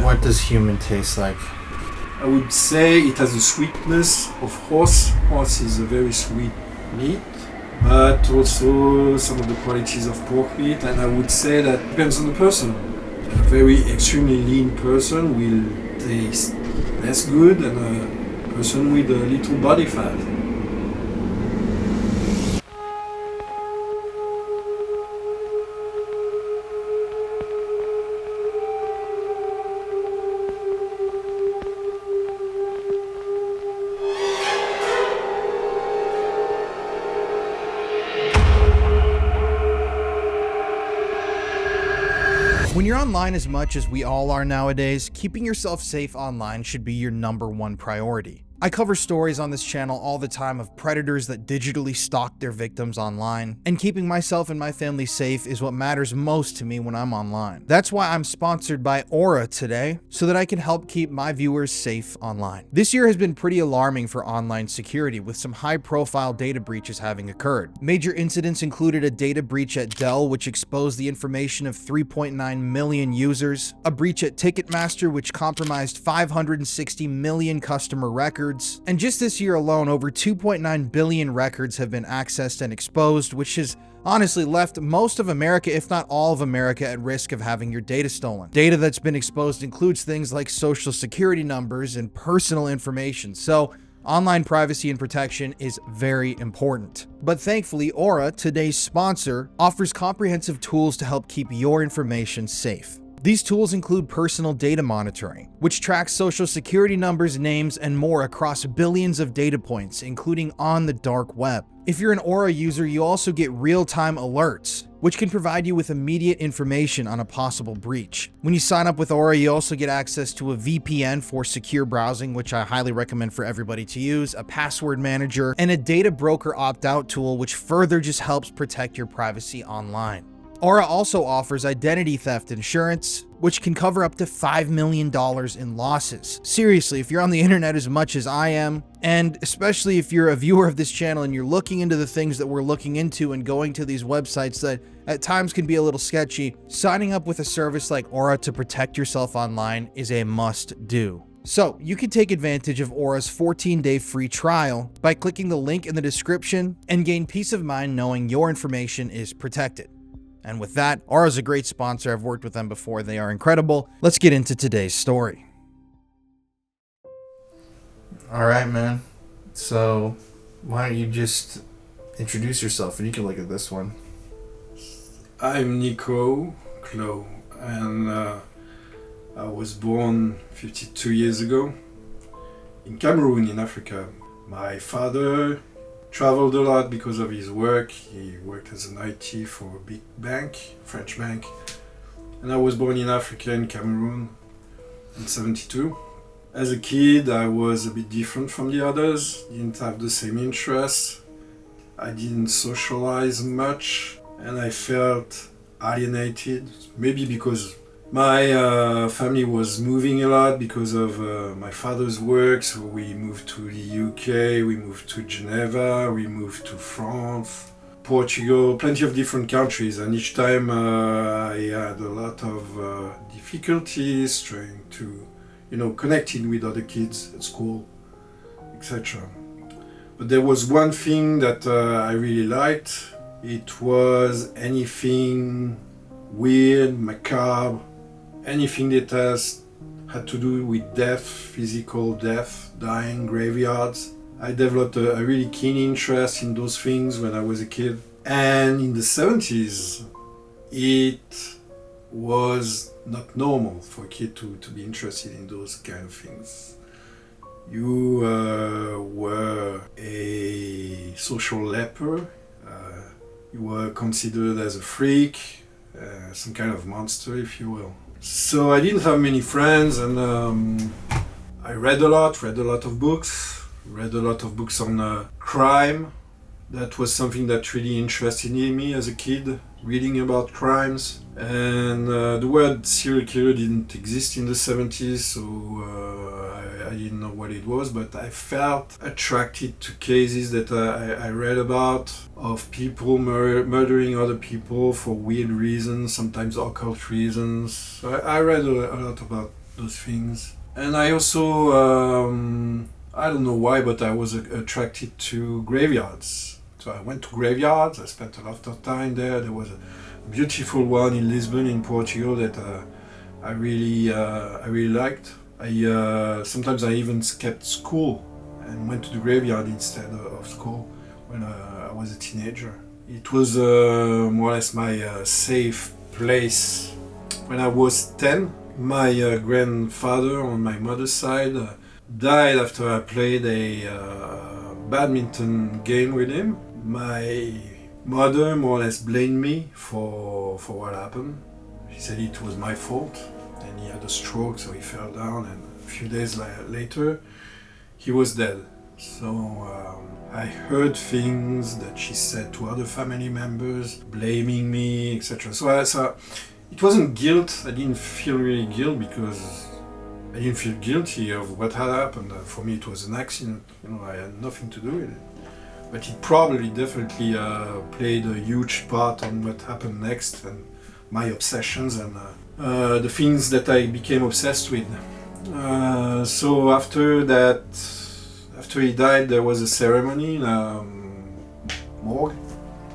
What does human taste like? I would say it has a sweetness of horse. Horse is a very sweet meat, but also some of the qualities of pork meat. And I would say that depends on the person. A very extremely lean person will taste less good than a person with a little body fat. When you're online as much as we all are nowadays, keeping yourself safe online should be your #1 priority. I cover stories on this channel all the time of predators that digitally stalk their victims online, and keeping myself and my family safe is what matters most to me when I'm online. That's why I'm sponsored by Aura today, so that I can help keep my viewers safe online. This year has been pretty alarming for online security, with some high-profile data breaches having occurred. Major incidents included a data breach at Dell, which exposed the information of 3.9 million users, a breach at Ticketmaster, which compromised 560 million customer records, and just this year alone, over 2.9 billion records have been accessed and exposed, which has honestly left most of America, if not all of America, at risk of having your data stolen. Data that's been exposed includes things like social security numbers and personal information, so online privacy and protection is very important. But thankfully, Aura, today's sponsor, offers comprehensive tools to help keep your information safe. These tools include personal data monitoring, which tracks social security numbers, names, and more across billions of data points, including on the dark web. If you're an Aura user, you also get real-time alerts, which can provide you with immediate information on a possible breach. When you sign up with Aura, you also get access to a VPN for secure browsing, which I highly recommend for everybody to use, a password manager, and a data broker opt-out tool, which further just helps protect your privacy online. Aura also offers identity theft insurance, which can cover up to $5 million in losses. Seriously, if you're on the internet as much as I am, and especially if you're a viewer of this channel and you're looking into the things that we're looking into and going to these websites that at times can be a little sketchy, signing up with a service like Aura to protect yourself online is a must-do. So, you can take advantage of Aura's 14-day free trial by clicking the link in the description and gain peace of mind knowing your information is protected. And with that, Aura's a great sponsor. I've worked with them before. They are incredible. Let's get into today's story. All right, man. So, why don't you just introduce yourself, and you can look at this one. I'm Nico Claux, and I was born 52 years ago in Cameroon, in Africa. My father traveled a lot because of his work. He worked as an IT for a big bank, French bank. And I was born in Africa, in Cameroon, in 72. As a kid, I was a bit different from the others, didn't have the same interests. I didn't socialize much, and I felt alienated, maybe because my family was moving a lot because of my father's work, so we moved to the UK, we moved to Geneva, we moved to France, Portugal, plenty of different countries, and each time I had a lot of difficulties trying to, connecting with other kids at school, etc. But there was one thing that I really liked. It was anything weird, macabre, anything that had to do with death, physical death, dying, graveyards. I developed a really keen interest in those things when I was a kid. And in the 70s, it was not normal for a kid to be interested in those kind of things. You were a social leper. You were considered as a freak, some kind of monster, if you will. So I didn't have many friends, and I read a lot of books, on crime. That was something that really interested me as a kid, reading about crimes. And the word serial killer didn't exist in the 70s, so I didn't know what it was, but I felt attracted to cases that I read about, of people murdering other people for weird reasons, sometimes occult reasons. So I read a lot about those things. And I also, I don't know why, but I was attracted to graveyards. So I went to graveyards, I spent a lot of time there. There was a beautiful one in Lisbon, in Portugal, that I really liked. Sometimes I even skipped school and went to the graveyard instead of school when I was a teenager. It was more or less my safe place. When I was 10, my grandfather on my mother's side died after I played a badminton game with him. My mother more or less blamed me for what happened. She said it was my fault, and he had a stroke, so he fell down, and a few days later he was dead. So I heard things that she said to other family members, blaming me, etc. So it wasn't guilt. I didn't feel really guilt because I didn't feel guilty of what had happened. For me, it was an accident. I had nothing to do with it. But it probably definitely played a huge part on what happened next and my obsessions and the things that I became obsessed with. So after that, after he died, there was a ceremony in a morgue.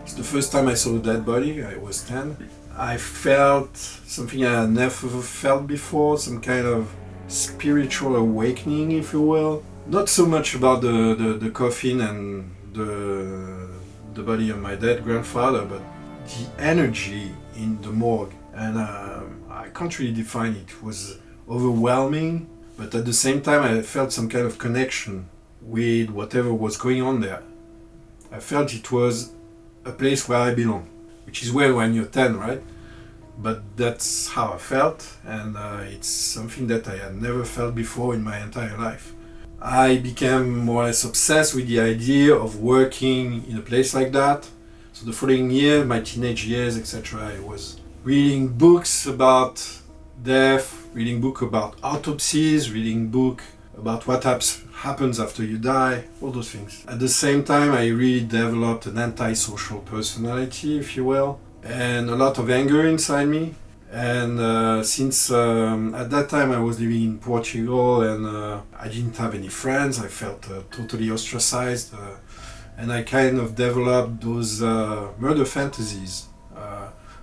It's the first time I saw a dead body. I was 10. I felt something I had never felt before, some kind of spiritual awakening, if you will. Not so much about the coffin and the body of my dead grandfather, but the energy in the morgue. And I can't really define it. It was overwhelming, but at the same time I felt some kind of connection with whatever was going on there. I felt it was a place where I belong, which is weird when you're 10, right? But that's how I felt, and it's something that I had never felt before in my entire life. I became more or less obsessed with the idea of working in a place like that. So the following year, my teenage years, etc., I was reading books about death, reading books about autopsies, reading books about what happens after you die, all those things. At the same time, I really developed an antisocial personality, if you will, and a lot of anger inside me. And since at that time I was living in Portugal and I didn't have any friends, I felt totally ostracized, and I kind of developed those murder fantasies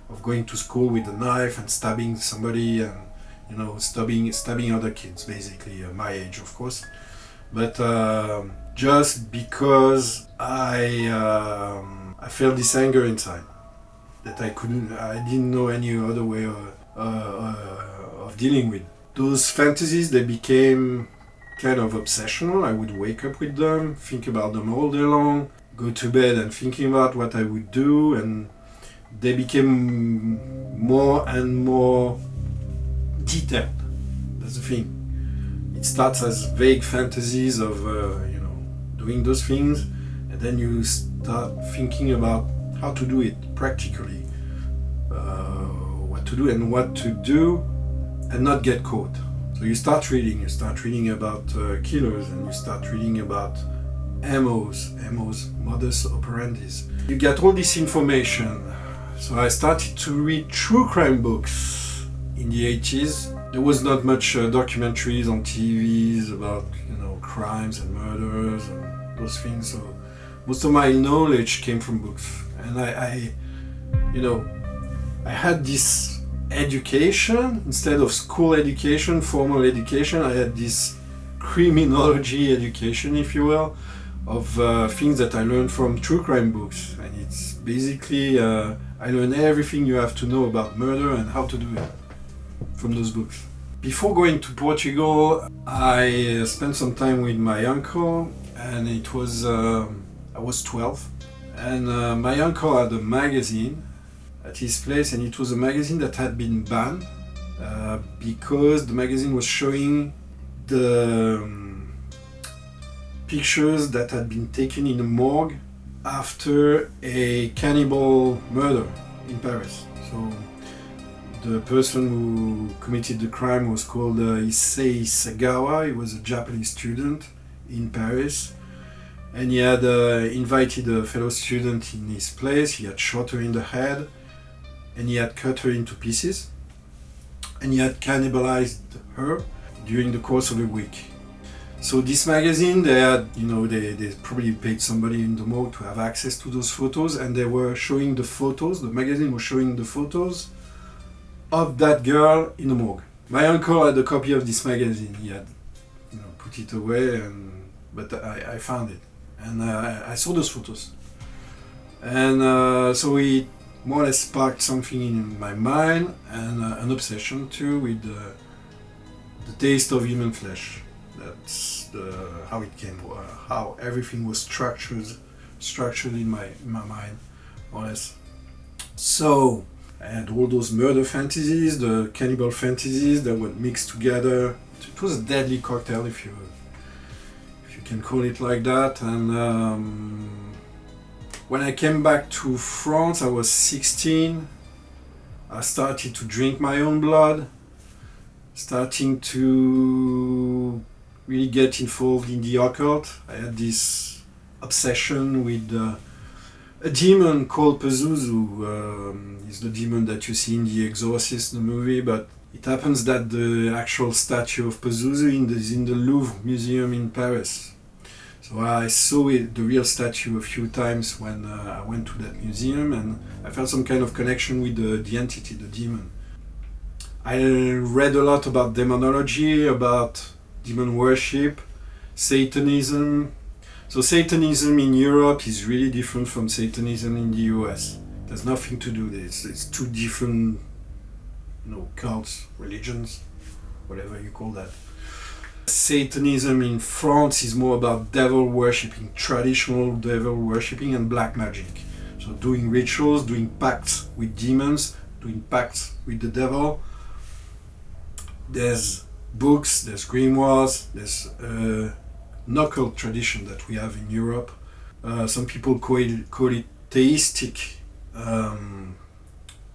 of going to school with a knife and stabbing somebody and stabbing other kids, basically my age, of course. But just because I felt this anger inside that I didn't know any other way of dealing with. Those fantasies, they became kind of obsessional. I would wake up with them, think about them all day long, go to bed and thinking about what I would do, and they became more and more detailed. That's the thing. It starts as vague fantasies of doing those things, and then you start thinking about how to do it practically, what to do and what to do and not get caught. So you start reading about killers, and you start reading about MOs, modus operandis. You get all this information. So I started to read true crime books in the 80s. There was not much documentaries on TVs about crimes and murders and those things. So most of my knowledge came from books. And I had this education instead of school education, formal education. I had this criminology education, if you will, of things that I learned from true crime books. And it's basically, I learned everything you have to know about murder and how to do it from those books. Before going to Portugal, I spent some time with my uncle, and it was, I was 12. And my uncle had a magazine at his place, and it was a magazine that had been banned because the magazine was showing the pictures that had been taken in a morgue after a cannibal murder in Paris. So the person who committed the crime was called Issei Sagawa. He was a Japanese student in Paris. And he had invited a fellow student in his place. He had shot her in the head, and he had cut her into pieces. and he had cannibalized her during the course of a week. So this magazine, they had, they probably paid somebody in the morgue to have access to those photos, and they were showing the photos, the magazine was showing the photos of that girl in the morgue. My uncle had a copy of this magazine. He had, put it away, but I found it, and I saw those photos, and so it more or less sparked something in my mind, and an obsession too with the taste of human flesh. That's how it came, how everything was structured in my mind, more or less. So I had all those murder fantasies, the cannibal fantasies that were mixed together. It was a deadly cocktail, if you can call it like that. And when I came back to France, I was 16. I started to drink my own blood, starting to really get involved in the occult. I had this obsession with a demon called Pazuzu. It's the demon that you see in The Exorcist, the movie, but it happens that the actual statue of Pazuzu is in the Louvre Museum in Paris. So I saw the real statue a few times when I went to that museum, and I felt some kind of connection with the entity, the demon. I read a lot about demonology, about demon worship, Satanism. So Satanism in Europe is really different from Satanism in the US. There's nothing to do with it. It's two different, cults, religions, whatever you call that. Satanism in France is more about devil worshipping, traditional devil worshipping, and black magic. So doing rituals, doing pacts with demons, doing pacts with the devil. There's books, there's grimoires, there's an occult tradition that we have in Europe. Some people call it theistic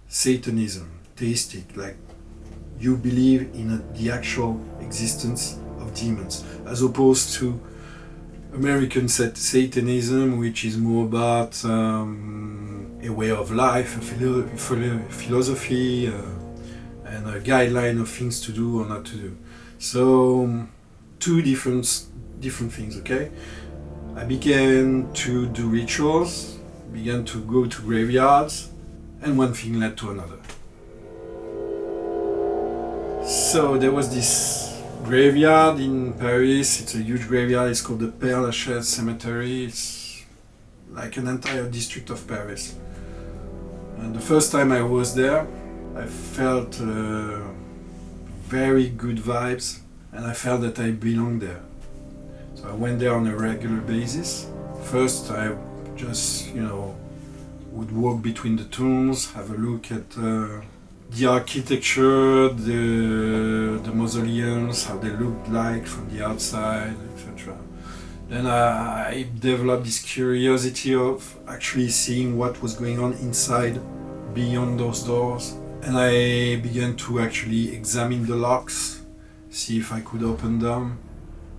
Satanism. Theistic, like you believe in the actual existence of demons, as opposed to American Satanism, which is more about a way of life, a philosophy, and a guideline of things to do or not to do. So two different things, okay? I began to do rituals, began to go to graveyards, and one thing led to another. So there was this graveyard in Paris. It's a huge graveyard. It's called the Père Lachaise Cemetery. It's like an entire district of Paris. And the first time I was there, I felt very good vibes, and I felt that I belonged there. So I went there on a regular basis. First, I just, would walk between the tombs, have a look at the architecture, the mausoleums, how they looked like from the outside, etc. Then I developed this curiosity of actually seeing what was going on inside, beyond those doors. And I began to actually examine the locks, see if I could open them,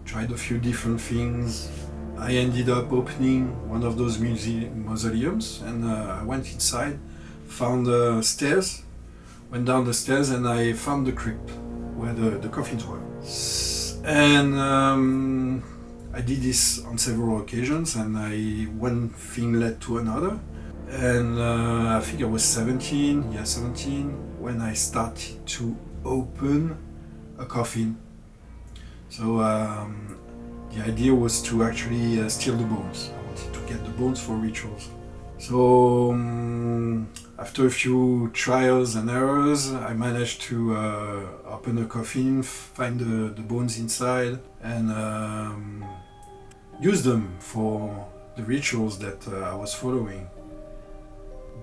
tried a few different things. I ended up opening one of those mausoleums, and I went inside, found the stairs, went down the stairs, and I found the crypt where the coffins were. And I did this on several occasions, and one thing led to another. And I think I was 17, when I started to open a coffin. So the idea was to actually steal the bones. I wanted to get the bones for rituals. So after a few trials and errors, I managed to open a coffin, find the bones inside, and use them for the rituals that I was following.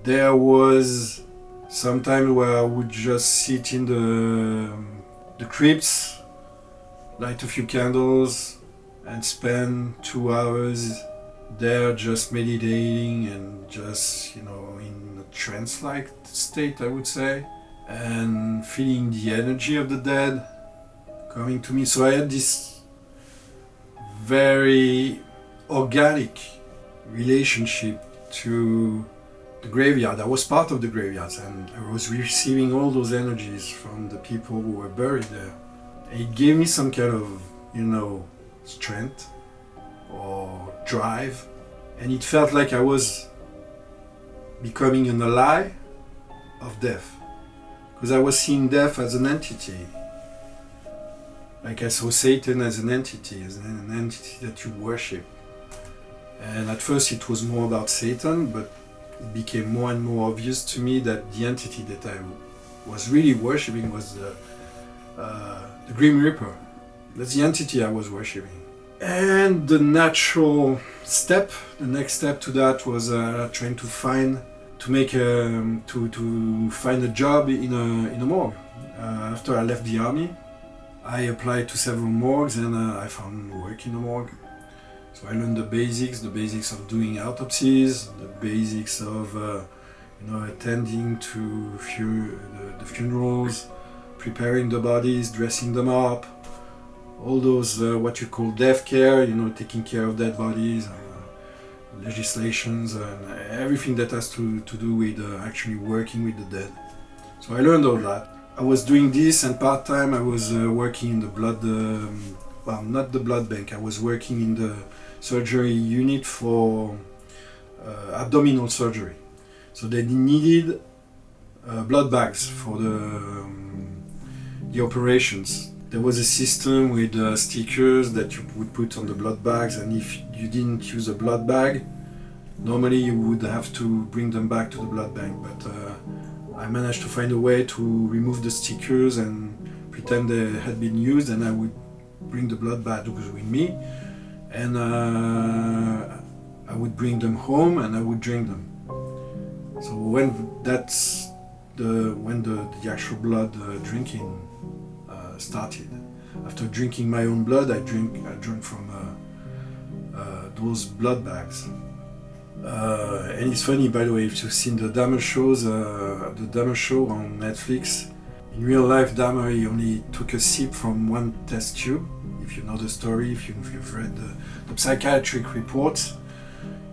There was some time where I would just sit in the crypts, light a few candles, and spend 2 hours there just meditating and just, in a trance-like state, I would say, and feeling the energy of the dead coming to me. So I had this very organic relationship to the graveyard. I was part of the graveyards, and I was receiving all those energies from the people who were buried there. It gave me some kind of, strength or drive, and it felt like I was becoming an ally of death, because I was seeing death as an entity. Like I saw Satan as an entity that you worship. And at first it was more about Satan, but it became more and more obvious to me that the entity that I was really worshipping was the Grim Reaper. That's the entity I was worshipping. And the next step to that was trying to find a job in a morgue. After I left the army, I applied to several morgues, and I found work in a morgue. So I learned the basics of doing autopsies, the basics of attending to the funerals, preparing the bodies, dressing them up, all those what you call death care, taking care of dead bodies, legislations, and everything that has to do with actually working with the dead. So I learned all that. I was doing this, and part-time I was working in the blood, not the blood bank, I was working in the surgery unit for abdominal surgery. So they needed blood bags for the operations. There was a system with stickers that you would put on the blood bags, and if you didn't use a blood bag, normally you would have to bring them back to the blood bank. But I managed to find a way to remove the stickers and pretend they had been used, and I would bring the blood bags with me, and I would bring them home and I would drink them. So when the actual blood drinking started, after drinking my own blood, I drank from those blood bags. And it's funny, by the way, if you've seen the Dahmer shows, the Dahmer show on Netflix, in real life Dahmer, he only took a sip from one test tube. If you know the story, if you've read the psychiatric reports,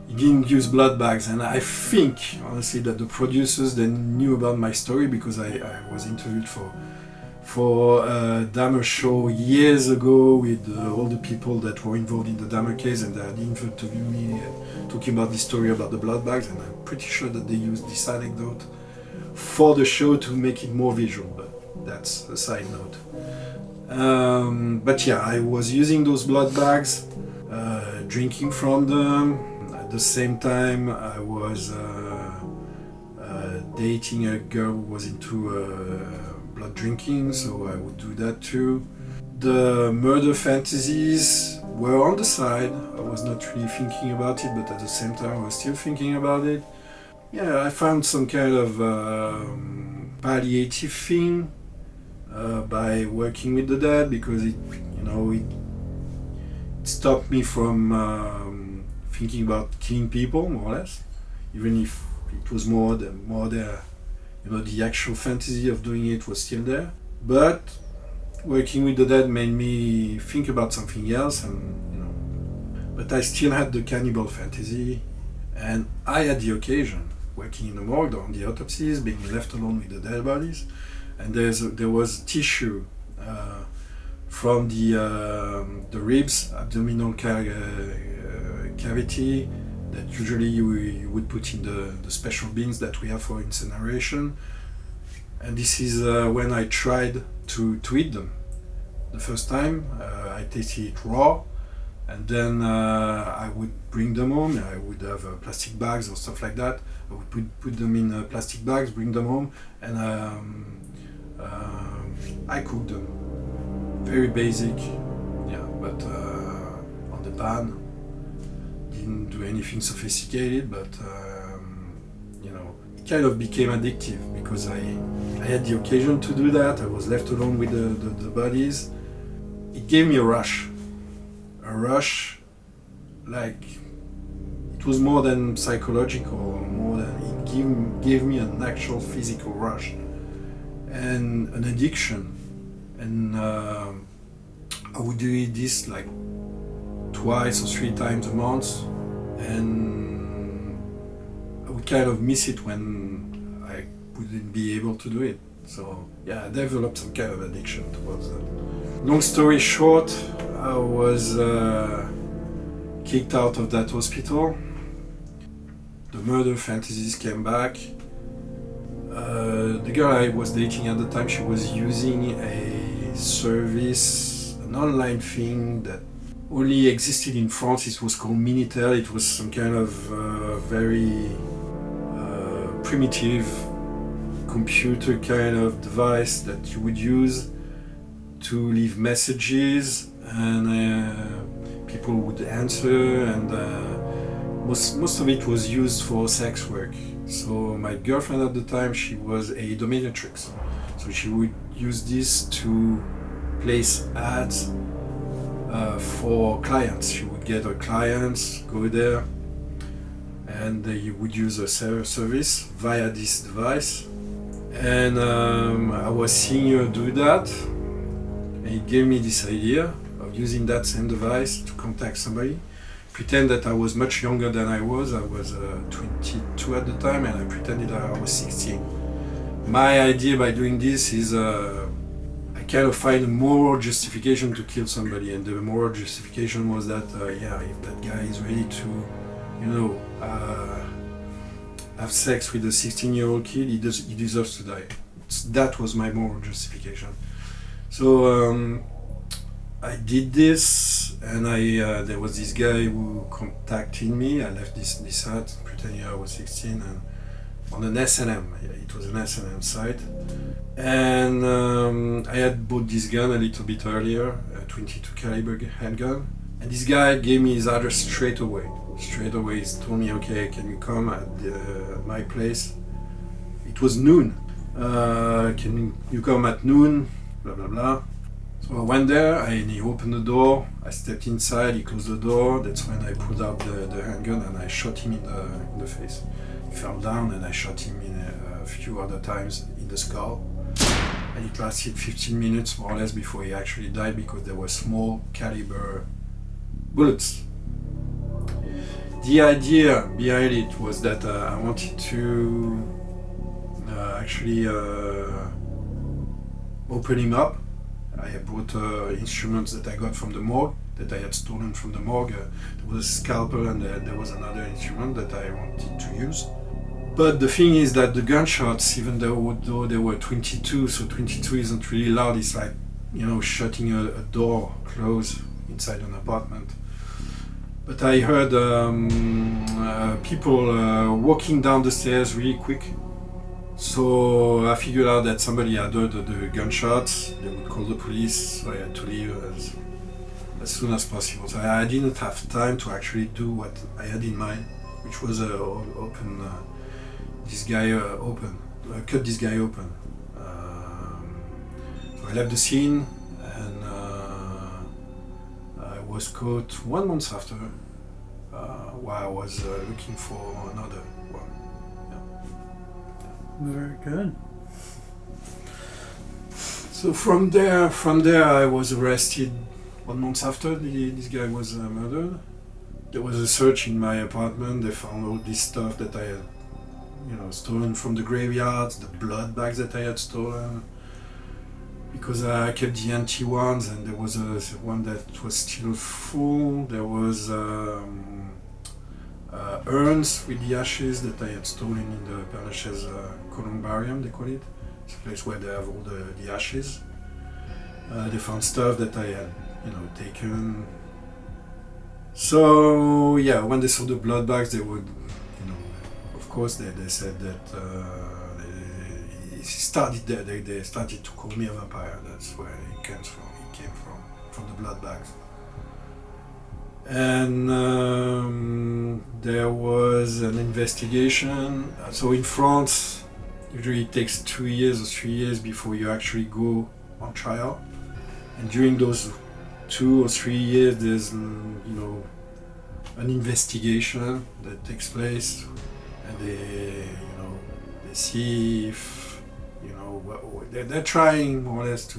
he didn't use blood bags. And I think, honestly, that the producers, they knew about my story, because I was interviewed for a Dahmer show years ago with all the people that were involved in the Dahmer case, and they had interviewed me talking about the story about the blood bags, and I'm pretty sure that they used this anecdote for the show to make it more visual, but that's a side note. But yeah, I was using those blood bags, drinking from them. At the same time, I was dating a girl who was into blood drinking, so I would do that too. The murder fantasies were on the side. I was not really thinking about it, but at the same time I was still thinking about it. Yeah, I found some kind of palliative thing by working with the dead, because it stopped me from thinking about killing people, more or less, even if it was more the actual fantasy of doing it was still there. But working with the dead made me think about something else, but I still had the cannibal fantasy, and I had the occasion, working in the morgue on the autopsies, being left alone with the dead bodies, and there was tissue from the ribs, abdominal cavity, that usually you would put in the special bins that we have for incineration. And this is when I tried to eat them. The first time I tasted it raw, and then I would bring them home. I would have plastic bags or stuff like that. I would put them in plastic bags, bring them home, and I cooked them. Very basic, yeah, but on the pan. Didn't do anything sophisticated, but it kind of became addictive, because I had the occasion to do that. I was left alone with the bodies. It gave me a rush, like it was more than psychological, more than it gave me an actual physical rush and an addiction. And I would do this like twice or three times a month, and I would would kind of miss it when I wouldn't be able to do it. So yeah, I developed some kind of addiction towards that. Long story short, I was kicked out of that hospital. The murder fantasies came back. The girl I was dating at the time, she was using a service, an online thing that only existed in France. It was called Minitel. It was some kind of very primitive computer kind of device that you would use to leave messages, and people would answer, and most of it was used for sex work. So my girlfriend at the time, she was a dominatrix, so she would use this to place ads for clients. She would get her clients, go there, and you would use a service via this device. And I was seeing her do that, and it gave me this idea of using that same device to contact somebody. Pretend that I was much younger than I was. I was 22 at the time, and I pretended that I was 16. My idea by doing this is I kind of find a moral justification to kill somebody, and the moral justification was that if that guy is ready to, have sex with a 16-year-old kid, he deserves to die. That was my moral justification. So I did this, and there was this guy who contacted me. I left this ad, pretending I was 16, and on an S&M. It was an S&M site. And I had bought this gun a little bit earlier, a 22 caliber handgun. And this guy gave me his address straight away. Straight away, he told me, okay, can you come at my place? It was noon. Can you come at noon? Blah, blah, blah. So I went there, and he opened the door. I stepped inside, he closed the door. That's when I pulled out the handgun, and I shot him in the face. He fell down, and I shot him in a few other times in the skull. And it lasted 15 minutes more or less before he actually died, because there were small caliber bullets. The idea behind it was that I wanted to actually open him up. I brought instruments that I got from the morgue, that I had stolen from the morgue. There was a scalpel, and there was another instrument that I wanted to use. But the thing is that the gunshots, even though they were 22, so 22 isn't really loud, it's like, shutting a door closed inside an apartment. But I heard people walking down the stairs really quick. So I figured out that somebody had heard the gunshots. They would call the police, so I had to leave as soon as possible. So I didn't have time to actually do what I had in mind, which was open this guy open, cut this guy open. So I left the scene, and I was caught 1 month after, while I was looking for another one. Yeah. Very good. So from there I was arrested 1 month after this guy was murdered. There was a search in my apartment. They found all this stuff that I had, stolen from the graveyards, the blood bags that I had stolen. Because I kept the empty ones, and there was one that was still full. There was urns with the ashes that I had stolen in the Père Lachaise columbarium, they call it. It's a place where they have all the ashes. They found stuff that I had, taken. So yeah, when they saw the blood bags, they would, of course, they said that they started to call me a vampire. That's where it came from. It came from the blood bags. And there was an investigation. So in France, usually it takes 2 years or 3 years before you actually go on trial. And during those 2 or 3 years, there's an investigation that takes place, and they see if they're trying more or less to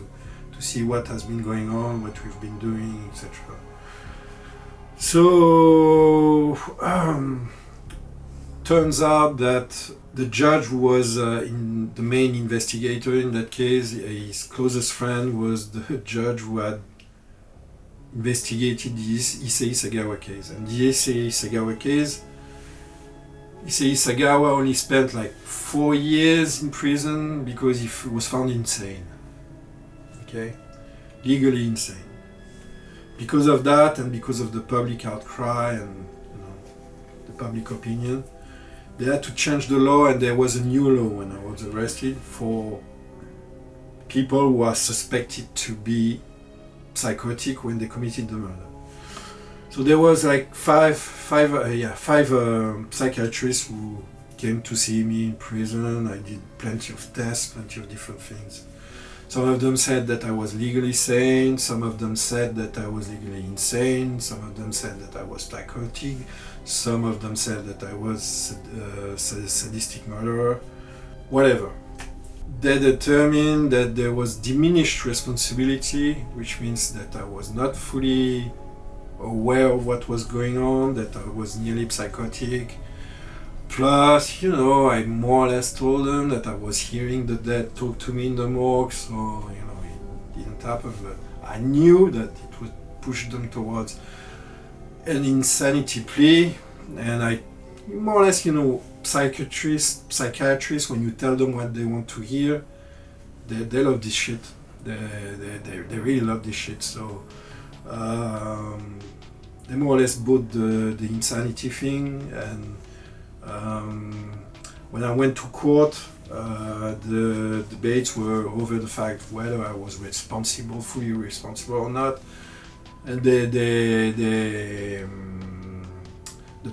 see what has been going on, what we've been doing, etc. So turns out that the judge who was the main investigator in that case, his closest friend was the judge who had investigated the Issei Sagawa case. And the Issei Sagawa case, Issei Sagawa only spent like 4 years in prison because he was found insane. Okay? Legally insane. Because of that and because of the public outcry and the public opinion, they had to change the law, and there was a new law when I was arrested for people who are suspected to be psychotic when they committed the murder. So there was like five psychiatrists who came to see me in prison. I did plenty of tests, plenty of different things. Some of them said that I was legally sane, some of them said that I was legally insane, some of them said that I was psychotic, some of them said that I was a sadistic murderer, whatever. They determined that there was diminished responsibility, which means that I was not fully aware of what was going on, that I was nearly psychotic. Plus, I more or less told them that I was hearing the dead talk to me in the morgue, so, it didn't happen, but I knew that it would push them towards an insanity plea, and I more or less, psychiatrists, when you tell them what they want to hear, they love this shit. They really love this shit, so they more or less bought the insanity thing, and when I went to court, the debates were over the fact whether I was fully responsible or not, and the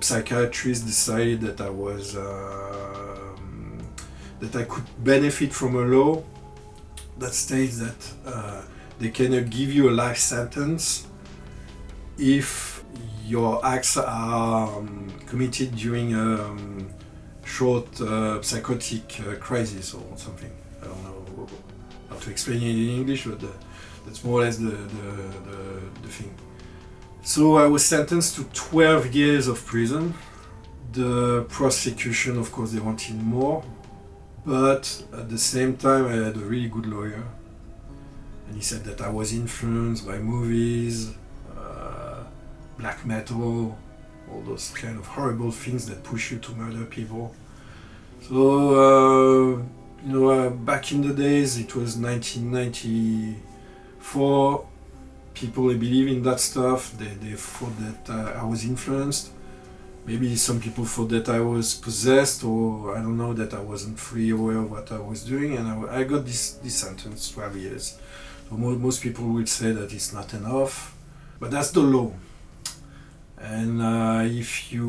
psychiatrist decided that I was that I could benefit from a law that states that they cannot give you a life sentence if your acts are committed during a short psychotic crisis or something. I don't know how to explain it in English, but that's more or less the thing. So I was sentenced to 12 years of prison. The prosecution, of course, they wanted more, but at the same time I had a really good lawyer, and he said that I was influenced by movies, black metal, all those kind of horrible things that push you to murder people. So, back in the days, it was 1994, people they believe in that stuff, they thought that I was influenced. Maybe some people thought that I was possessed, or I don't know, that I wasn't fully aware of what I was doing, and I got this sentence, 12 years. So most people would say that it's not enough, but that's the law. And if you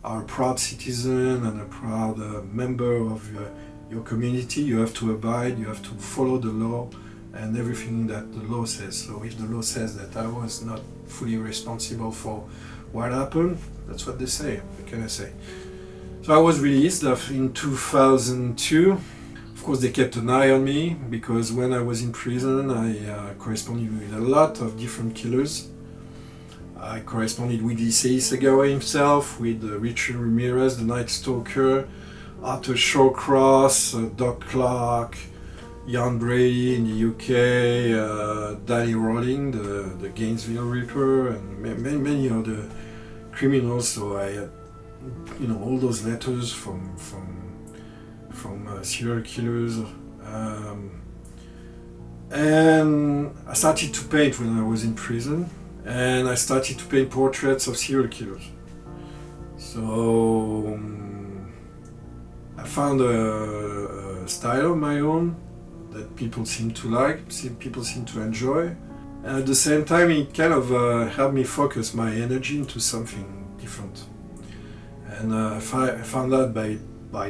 are a proud citizen and a proud member of your community, you have to abide, you have to follow the law and everything that the law says. So if the law says that I was not fully responsible for what happened, that's what they say. What can I say? So I was released in 2002. Of course, they kept an eye on me because when I was in prison, I corresponded with a lot of different killers. I corresponded with Issei Sagawa himself, with Richard Ramirez, the Night Stalker, Arthur Shawcross, Doc Clark, Jan Brady in the UK, Danny Rolling, the Gainesville Ripper, and many other criminals. So I had, all those letters from serial killers, and I started to paint when I was in prison. And I started to paint portraits of serial killers. So I found a style of my own that people seem to like, people seem to enjoy. And at the same time, it kind of helped me focus my energy into something different. And I found out by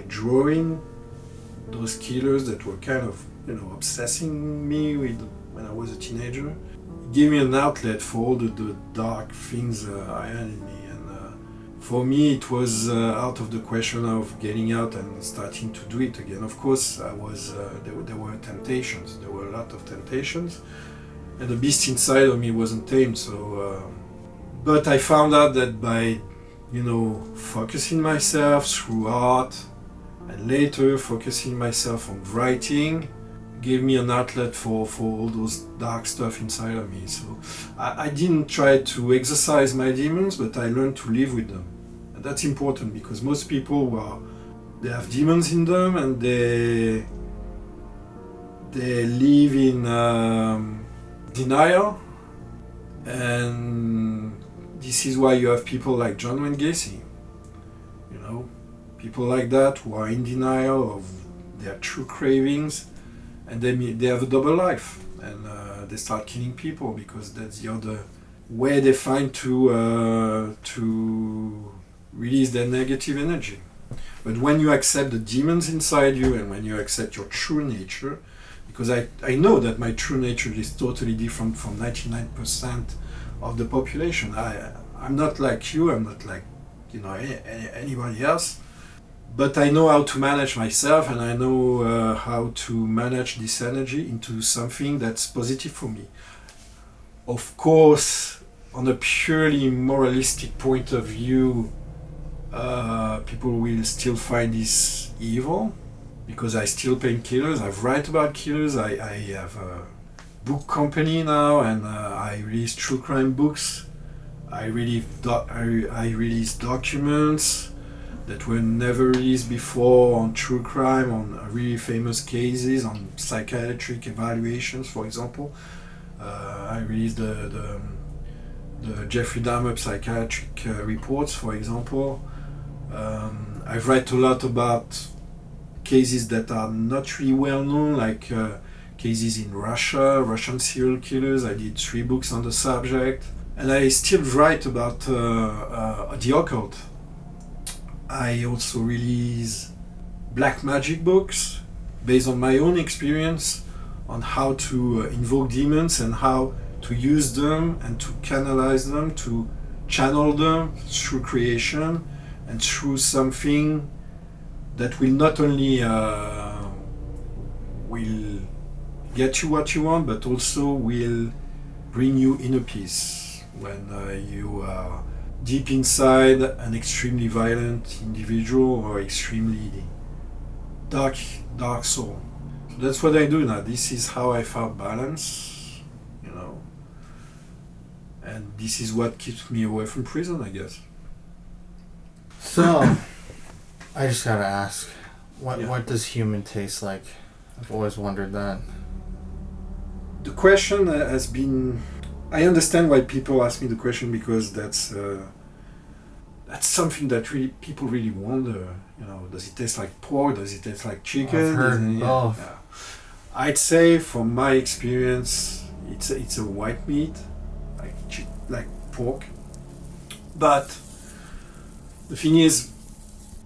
drawing those killers that were kind of, obsessing me when I was a teenager. Gave me an outlet for all the dark things I had in me, and for me it was out of the question of getting out and starting to do it again. Of course, I was there were temptations. There were a lot of temptations, and the beast inside of me wasn't tamed. So, but I found out that by focusing myself through art, and later focusing myself on writing, gave me an outlet for all those dark stuff inside of me. So I didn't try to exorcise my demons, but I learned to live with them. And that's important, because most people they have demons in them, and they live in denial. And this is why you have people like John Wayne Gacy, people like that who are in denial of their true cravings, and they have a double life, and they start killing people because that's the other way they find to release their negative energy. But when you accept the demons inside you, and when you accept your true nature, because I know that my true nature is totally different from 99% of the population. I'm not like you, I'm not like anybody else, but I know how to manage myself, and I know how to manage this energy into something that's positive for me. Of course, on a purely moralistic point of view, people will still find this evil, because I still paint killers. I write about killers. I have a book company now, and I release true crime books. I release documents that were never released before on true crime, on really famous cases, on psychiatric evaluations, for example. I released the Jeffrey Dahmer psychiatric reports, for example. I've write a lot about cases that are not really well known, like cases in Russia, Russian serial killers. I did 3 books on the subject. And I still write about the occult. I also release black magic books based on my own experience on how to invoke demons and how to use them and to canalize them, to channel them through creation and through something that will not only will get you what you want, but also will bring you inner peace when you are deep inside an extremely violent individual or extremely dark soul. So that's what I do now. This is how I found balance, and this is what keeps me away from prison, I guess. So, I just gotta ask, what does human taste like? I've always wondered that. The question has been... I understand why people ask me the question, because that's something that people really wonder. Does it taste like pork? Does it taste like chicken? I've heard both. Yeah. I'd say, from my experience, it's a white meat, like pork. But the thing is,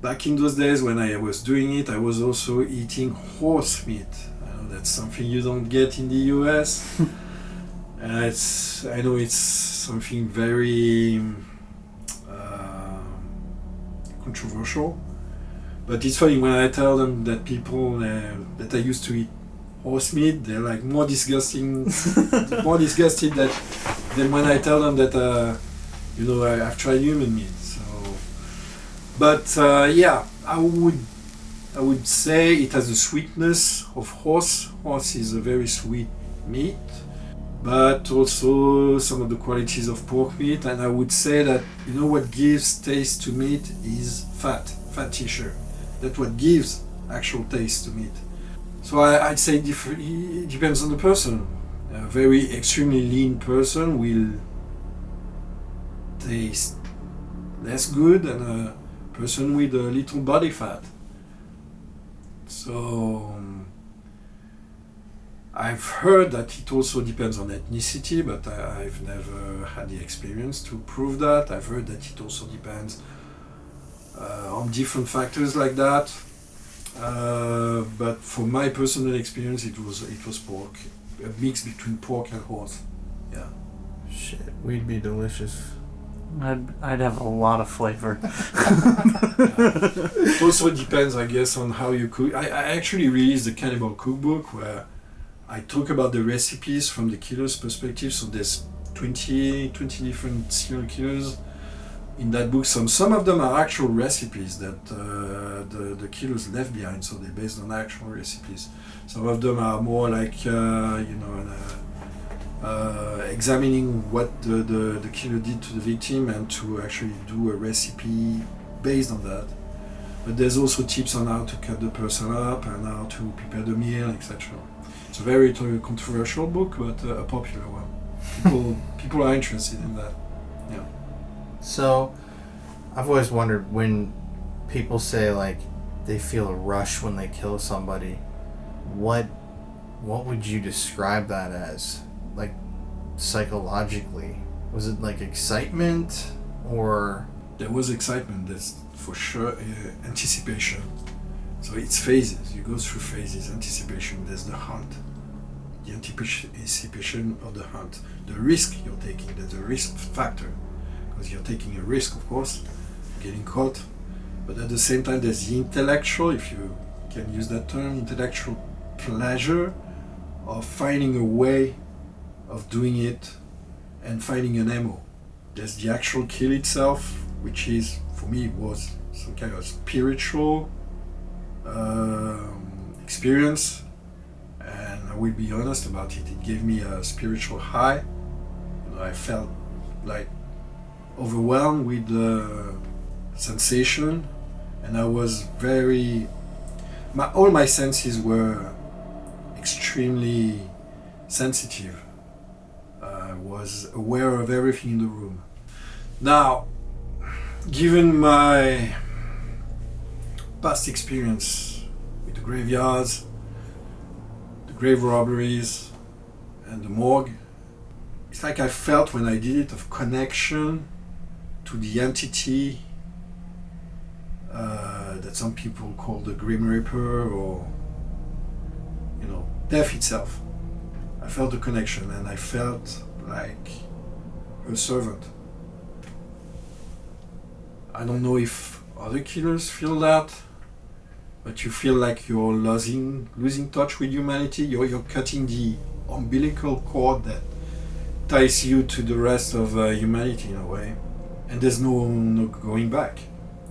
back in those days when I was doing it, I was also eating horse meat. I know that's something you don't get in the US. I know it's something very controversial, but it's funny when I tell them that people that I used to eat horse meat, they're like more disgusted than when I tell them that I've tried human meat. So, but I would say it has the sweetness of horse. Horse is a very sweet meat, but also some of the qualities of pork meat. And I would say that what gives taste to meat is fat tissue. That's what gives actual taste to meat. So I'd say it depends on the person. A very extremely lean person will taste less good than a person with a little body fat. So I've heard that it also depends on ethnicity, but I've never had the experience to prove that. I've heard that it also depends on different factors like that. But for my personal experience, it was pork, a mix between pork and horse. Yeah. Shit, we'd be delicious. I'd have a lot of flavor. It also depends, I guess, on how you cook. I actually released the Cannibal Cookbook, where I talk about the recipes from the killer's perspective. So there's 20 different serial killers in that book, some of them are actual recipes that the killers left behind, so they're based on actual recipes. Some of them are more like examining what the killer did to the victim and to actually do a recipe based on that. But there's also tips on how to cut the person up and how to prepare the meal, etc. It's a very controversial book, but a popular one. People are interested in that. Yeah. So, I've always wondered when people say like they feel a rush when they kill somebody, what would you describe that as? Like psychologically, was it like excitement or? There was excitement. That's for sure. Anticipation. So it's phases. You go through phases. Anticipation. There's the hunt. The anticipation of the hunt. The risk you're taking. There's a risk factor. Because you're taking a risk, of course, getting caught. But at the same time, there's the intellectual, if you can use that term, intellectual pleasure of finding a way of doing it and finding an ammo. There's the actual kill itself, which is, for me, was some kind of spiritual experience. And I will be honest about it. It gave me a spiritual high. I felt like overwhelmed with the sensation, and I was all my senses were extremely sensitive. I was aware of everything in the room. Now, given my past experience with the graveyards, the grave robberies, and the morgue, it's like I felt when I did it of connection to the entity that some people call the Grim Reaper, or death itself. I felt a connection, and I felt like a servant. I don't know if other killers feel that, but you feel like you're losing touch with humanity. You're cutting the umbilical cord that ties you to the rest of humanity in a way. And there's no going back.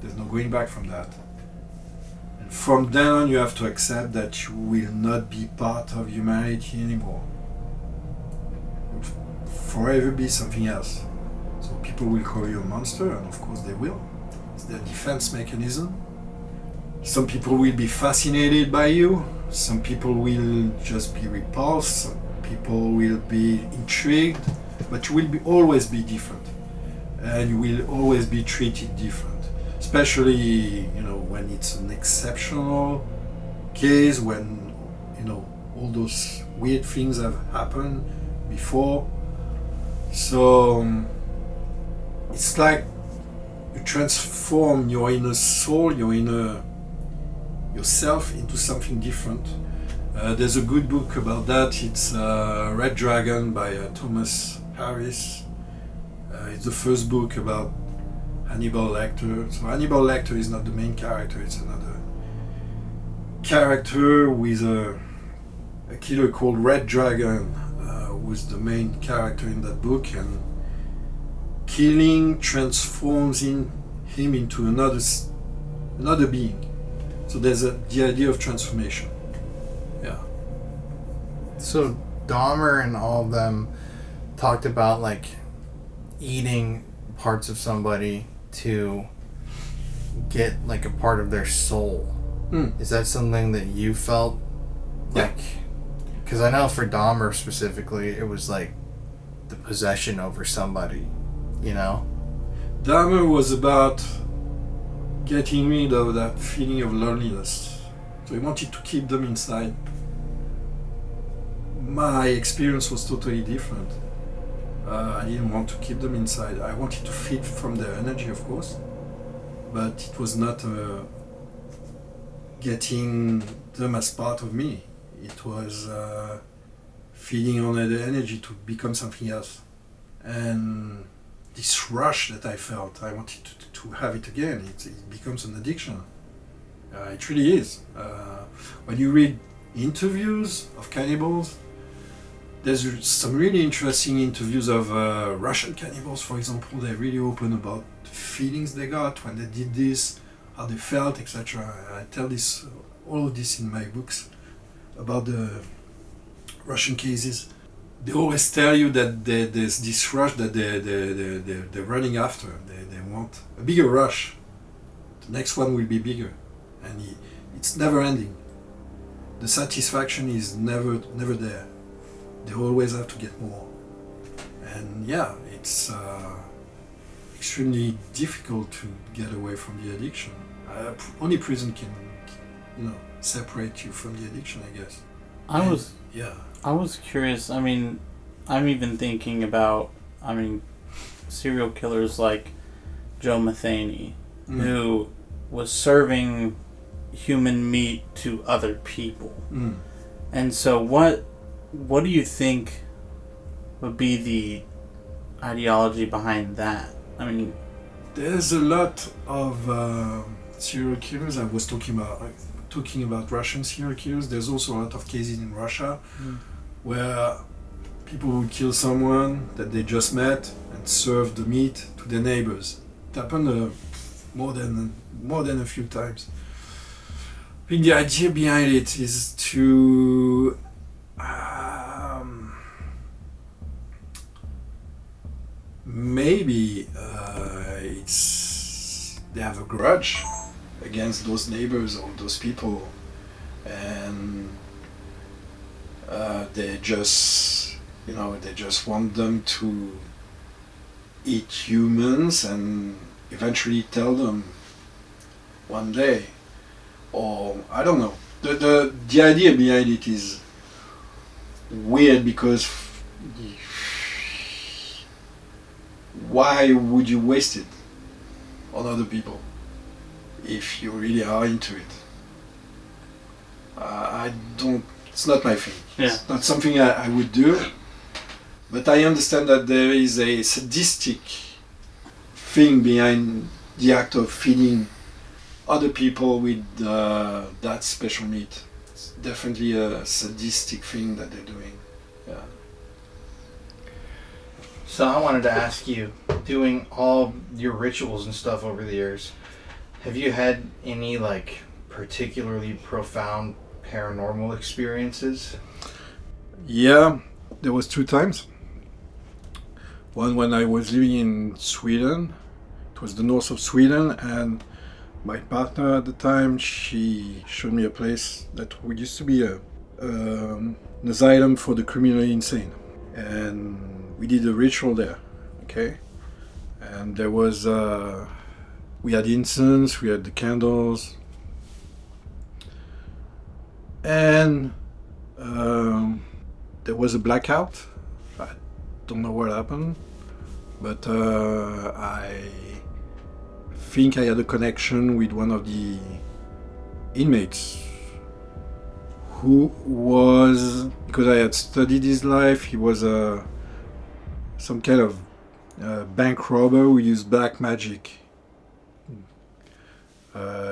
There's no going back from that. And from then on, you have to accept that you will not be part of humanity anymore. You will forever be something else. So people will call you a monster, and of course they will. It's their defense mechanism. Some people will be fascinated by you. Some people will just be repulsed. Some people will be intrigued. But you will always be different. And you will always be treated different, especially when it's an exceptional case, when all those weird things have happened before. So it's like you transform your inner soul, yourself into something different. There's a good book about that. It's Red Dragon by Thomas Harris. It's the first book about Hannibal Lecter. So Hannibal Lecter is not the main character, it's another character with a killer called Red Dragon, who is the main character in that book, and killing transforms him into another being. So there's the idea of transformation. Yeah. So Dahmer and all of them talked about like eating parts of somebody to get like a part of their soul. Is that something that you felt like? Because I know for Dahmer specifically, it was like the possession over somebody, Dahmer was about getting rid of that feeling of loneliness. So he wanted to keep them inside. My experience was totally different. I didn't want to keep them inside. I wanted to feed from their energy, of course, but it was not getting them as part of me. It was feeding on their energy to become something else. And this rush that I felt, I wanted to have it again. It becomes an addiction. It really is. When you read interviews of cannibals, There's some really interesting interviews of Russian cannibals, for example. They're really open about the feelings they got when they did this, how they felt, etc. I tell this, all of this in my books about the Russian cases. They always tell you that there's this rush that they're running after. They want a bigger rush. The next one will be bigger, and it's never ending. The satisfaction is never there. They always have to get more, and yeah, it's extremely difficult to get away from the addiction. Only prison can, separate you from the addiction, I guess. I was curious. I mean, I'm even thinking about, serial killers like Joe Matheny, who was serving human meat to other people. And so what do you think would be the ideology behind that? I mean, there's a lot of serial killers. I was talking about Russian serial killers. There's also a lot of cases in Russia where people would kill someone that they just met and serve the meat to their neighbors. It happened more than a few times. I think the idea behind it is to maybe they have a grudge against those neighbors or those people, and they just want them to eat humans and eventually tell them one day, or I don't know. The idea behind it is weird because why would you waste it on other people if you really are into it? It's not my thing. Yeah. It's not something I would do, but I understand that there is a sadistic thing behind the act of feeding other people with that special meat. It's definitely a sadistic thing that they're doing. Yeah. So I wanted to ask you, doing all your rituals and stuff over the years, have you had any particularly profound paranormal experiences? Yeah, there was 2 times. One when I was living in Sweden. It was the north of Sweden, and my partner at the time, she showed me a place that used to be an asylum for the criminally insane, and we did a ritual there. Okay, and there was we had incense, we had the candles, and there was a blackout. I don't know what happened, but I think I had a connection with one of the inmates who was, because I had studied his life, he was some kind of bank robber who used black magic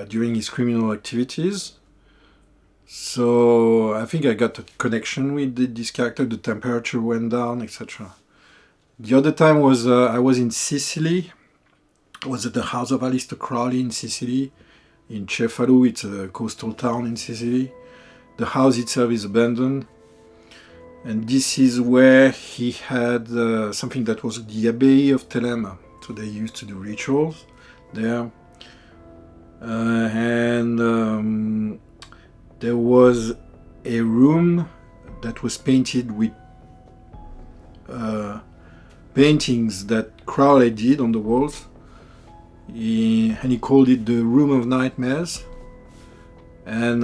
during his criminal activities. So I think I got a connection with this character, the temperature went down, etc. The other time was I was in Sicily. I was at the house of Aleister Crowley in Sicily, in Cefalù. It's a coastal town in Sicily. The house itself is abandoned. And this is where he had something that was the Abbey of Telema. So they used to do rituals there. There was a room that was painted with paintings that Crowley did on the walls. And he called it the Room of Nightmares. And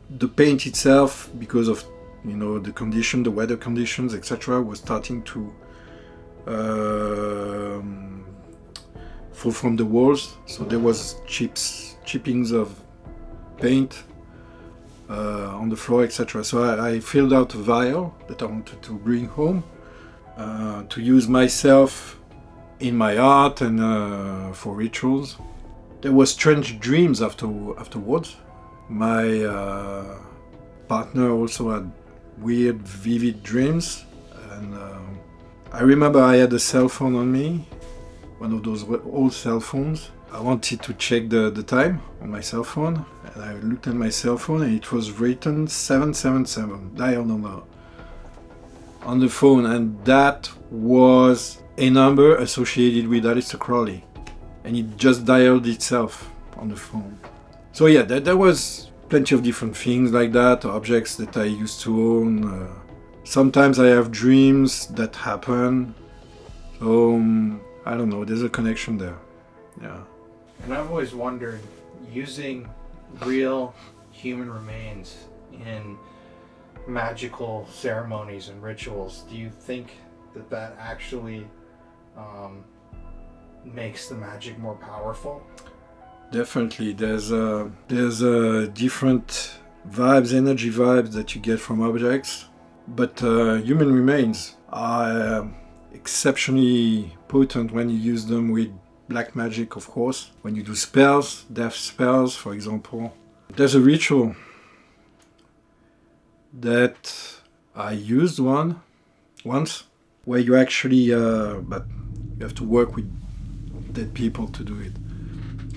the paint itself, because of the condition, the weather conditions, etc., was starting to fall from the walls. So there was chippings of paint on the floor, etc. So I filled out a vial that I wanted to bring home to use myself in my art and for rituals. There were strange dreams afterwards. My partner also had weird, vivid dreams. And I remember I had a cell phone on me, one of those old cell phones. I wanted to check the time on my cell phone, and I looked at my cell phone and it was written 777, dial on the phone, and that was a number associated with Aleister Crowley, and it just dialed itself on the phone. So yeah, there was plenty of different things like that, objects that I used to own. Sometimes I have dreams that happen, so I don't know, there's a connection there. Yeah. And I've always wondered, using real human remains in magical ceremonies and rituals, do you think that actually makes the magic more powerful? Definitely, there's different vibes, energy vibes that you get from objects, but human remains are exceptionally potent when you use them with black magic, of course. When you do spells, death spells, for example. There's a ritual that I used once, where you actually, but you have to work with dead people to do it.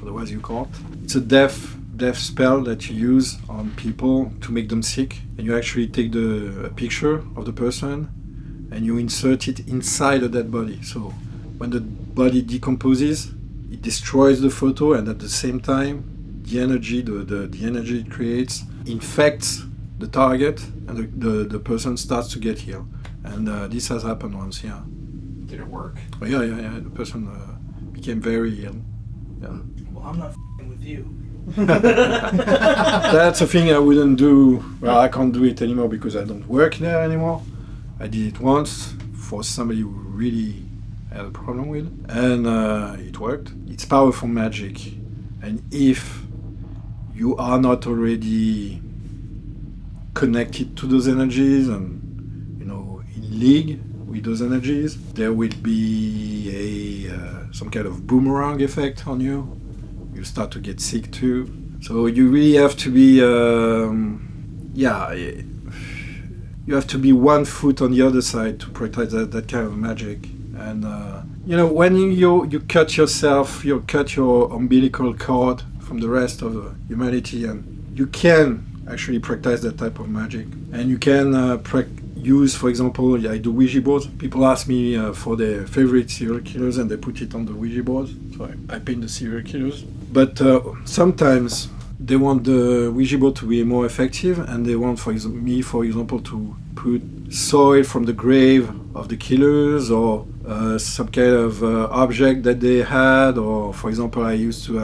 Otherwise you can't. It's a death spell that you use on people to make them sick. And you actually take a picture of the person and you insert it inside a dead body. So when the body decomposes, it destroys the photo, and at the same time, the energy, the energy it creates infects the target, and the person starts to get healed. And this has happened once, yeah. Did it work? Oh, yeah. The person became very ill. Yeah. Well, I'm not f***ing with you. That's a thing I wouldn't do. Well, I can't do it anymore because I don't work there anymore. I did it once for somebody who really had a problem with, and it worked. It's powerful magic, and if you are not already connected to those energies and in league with those energies, there will be some kind of boomerang effect on you. You start to get sick too. So you really have to be you have to be 1 foot on the other side to protect that kind of magic. And when you cut yourself, you cut your umbilical cord from the rest of humanity, and you can actually practice that type of magic. And you can use, for example, I do Ouija boards. People ask me for their favorite serial killers, and they put it on the Ouija boards. So I paint the serial killers. But sometimes they want the Ouija board to be more effective, and they want, for example, to put soil from the grave of the killers, or some kind of object that they had. Or, for example, I still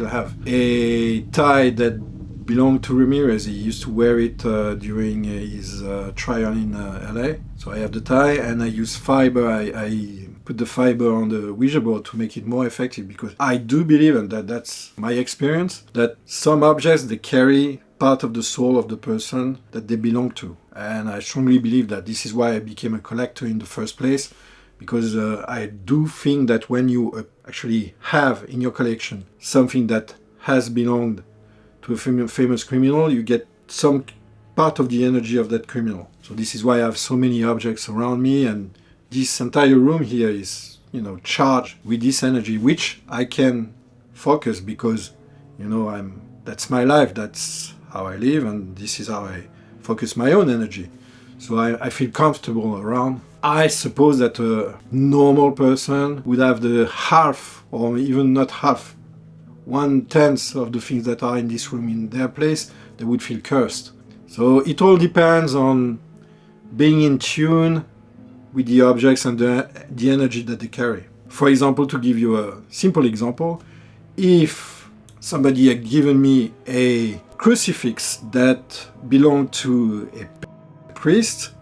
have a tie that belonged to Ramirez. He used to wear it during his trial in LA. So I have the tie, and I use fiber. I put the fiber on the Ouija board to make it more effective, because I do believe, and that's my experience, that some objects, they carry part of the soul of the person that they belong to. And I strongly believe that this is why I became a collector in the first place, because I do think that when you actually have in your collection something that has belonged to a famous criminal, you get some part of the energy of that criminal. So this is why I have so many objects around me, and this entire room here is, charged with this energy, which I can focus because, that's my life, that's how I live, and this is how I focus my own energy. So I feel comfortable around. I suppose that a normal person would have the half, or even not half, 1/10 of the things that are in this room in their place. They would feel cursed. So it all depends on being in tune with the objects and the energy that they carry. For example, to give you a simple example, if somebody had given me a crucifix that belonged to a priest,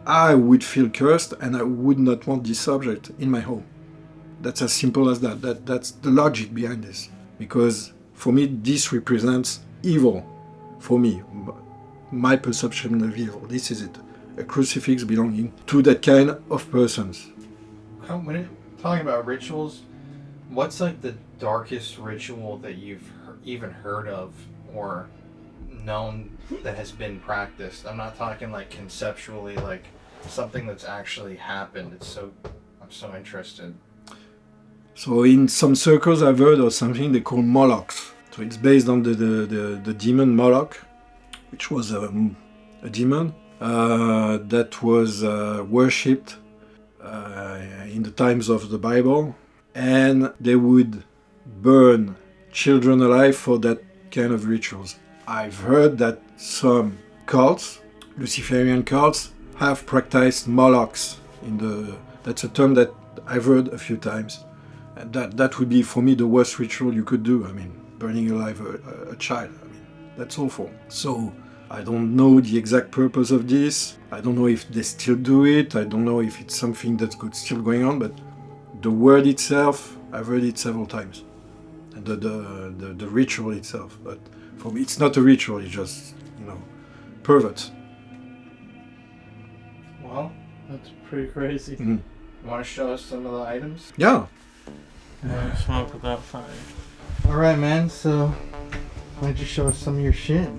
I would feel cursed and I would not want this object in my home. That's as simple as that. That's the logic behind this. Because for me, this represents evil. For me, my perception of evil. This is it. A crucifix belonging to that kind of persons. When you're talking about rituals, what's like the darkest ritual that you've even heard of or known that has been practiced? I'm not talking like conceptually, like something that's actually happened. I'm so interested. So in some circles I've heard of something they call Morgs. So it's based on the demon Moloch, which was a demon that was worshipped in the times of the Bible, and they would burn children alive for that kind of rituals. I've heard that some cults, Luciferian cults, have practiced Molochs. That's a term that I've heard a few times. And that would be, for me, the worst ritual you could do. I mean, burning alive a child. I mean, that's awful. So I don't know the exact purpose of this. I don't know if they still do it. I don't know if it's something that's still going on. But the word itself, I've heard it several times. And the ritual itself. But for me, it's not a ritual. It's just, perverts. Well, that's pretty crazy. Mm-hmm. You want to show us some of the items? Yeah. Smoke without fire. All right, man. So why don't you show us some of your shit?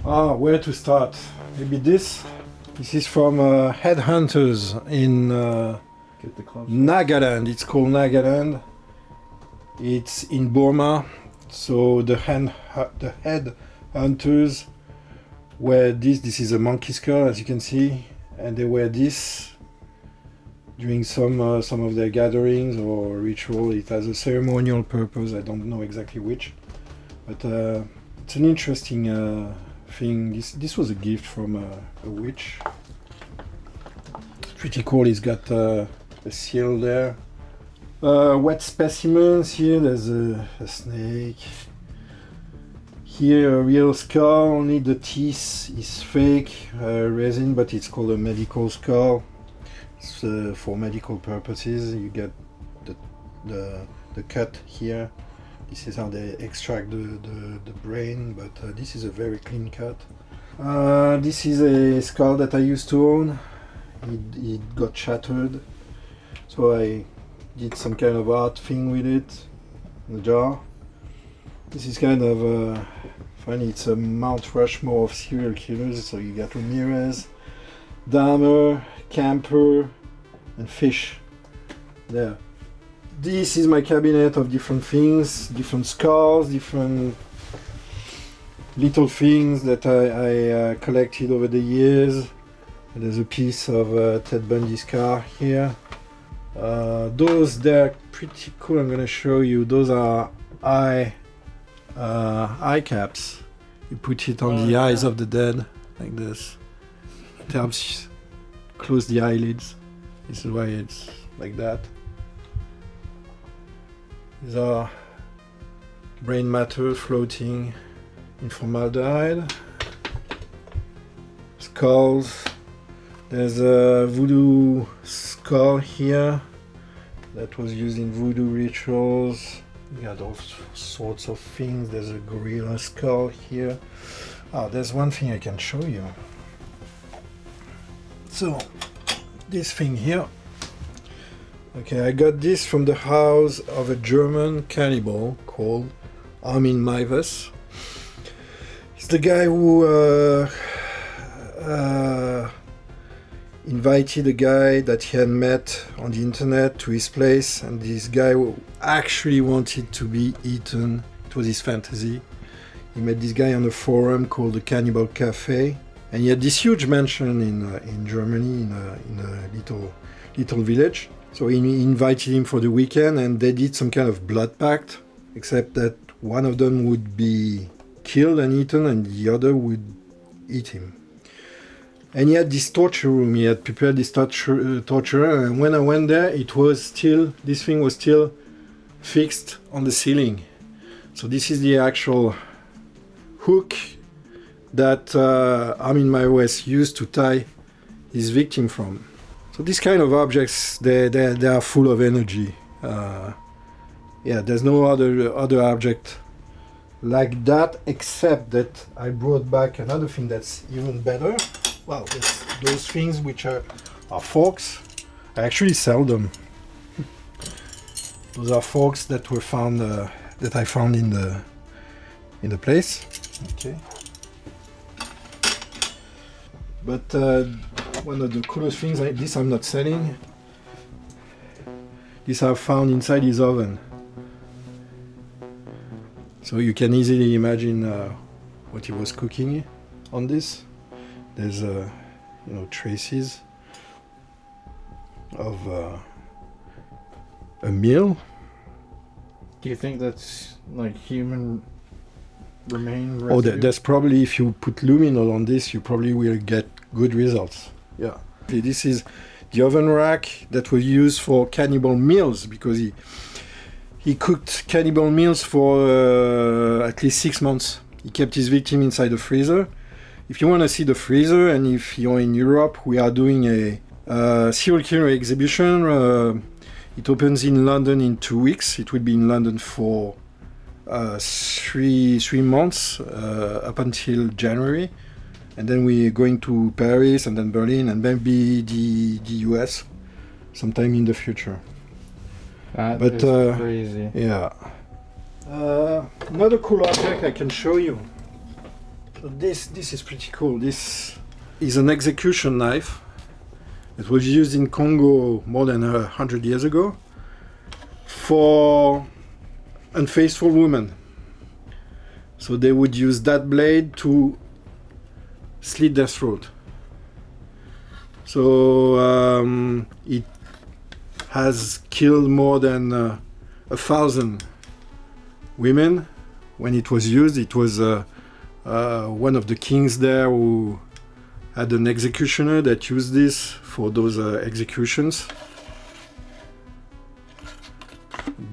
Where to start? Maybe this. This is from Headhunters in Get the close. Nagaland. It's called Nagaland. It's in Burma. So the Headhunters wear this. This is a monkey skull, as you can see, and they wear this during some of their gatherings or ritual. It has a ceremonial purpose. I don't know exactly which, but it's an interesting thing. This was a gift from a witch. It's pretty cool. It's got a seal there. Wet specimens here. There's a snake. Here a real skull. Only the teeth is fake resin, but it's called a medical skull. It's for medical purposes. You get the cut here. This is how they extract the brain, but this is a very clean cut. This is a skull that I used to own. It got shattered, so I did some kind of art thing with it in the jar. This is kind of funny. It's a Mount Rushmore of serial killers. So you got Ramirez, Dahmer, Camper, and Fish there. This is my cabinet of different things, different skulls, different little things that I collected over the years. There's a piece of Ted Bundy's car here. Those, they're pretty cool. I'm going to show you. Those are eye caps. You put it on the eyes of the dead, like this. It helps close the eyelids. This is why it's like that. These are brain matter floating in formaldehyde. Skulls. There's a voodoo skull here that was used in voodoo rituals. You got all sorts of things. There's a gorilla skull here. There's one thing I can show you. So, this thing here. Okay, I got this from the house of a German cannibal called Armin Meiwes. He's the guy who invited a guy that he had met on the internet to his place, and this guy actually wanted to be eaten. It was his fantasy. He met this guy on a forum called the Cannibal Cafe, and he had this huge mansion in Germany, in a little village. So he invited him for the weekend, and they did some kind of blood pact, except that one of them would be killed and eaten, and the other would eat him. And he had this torture room. He had prepared this torture, and when I went there, this thing was still fixed on the ceiling. So this is the actual hook that Armin Meiwes used to tie his victim from. So these kind of objects, they are full of energy. There's no other object like that, except that I brought back another thing that's even better. Well, it's those things which are forks. I actually sell them. Those are forks that were found that I found in the place. Okay. But one of the coolest things, this I'm not selling. These are found inside his oven. So you can easily imagine what he was cooking on this. There's traces of a meal. Do you think that's like human remain? Oh, there's probably, if you put luminol on this, you probably will get good results. Yeah. This is the oven rack that was used for cannibal meals, because he cooked cannibal meals for at least 6 months. He kept his victim inside the freezer. If you want to see the freezer, and if you're in Europe, we are doing a serial killer exhibition. It opens in London in 2 weeks. It will be in London for 3 months up until January. And then we're going to Paris and then Berlin and maybe the US sometime in the future. That is crazy. Yeah. Another cool object I can show you. So this is pretty cool. This is an execution knife. It was used in Congo more than 100 years ago for unfaithful women. So they would use that blade to slit their throat. So it has killed more than 1,000 women. When it was used, it was one of the kings there who had an executioner that used this for those executions.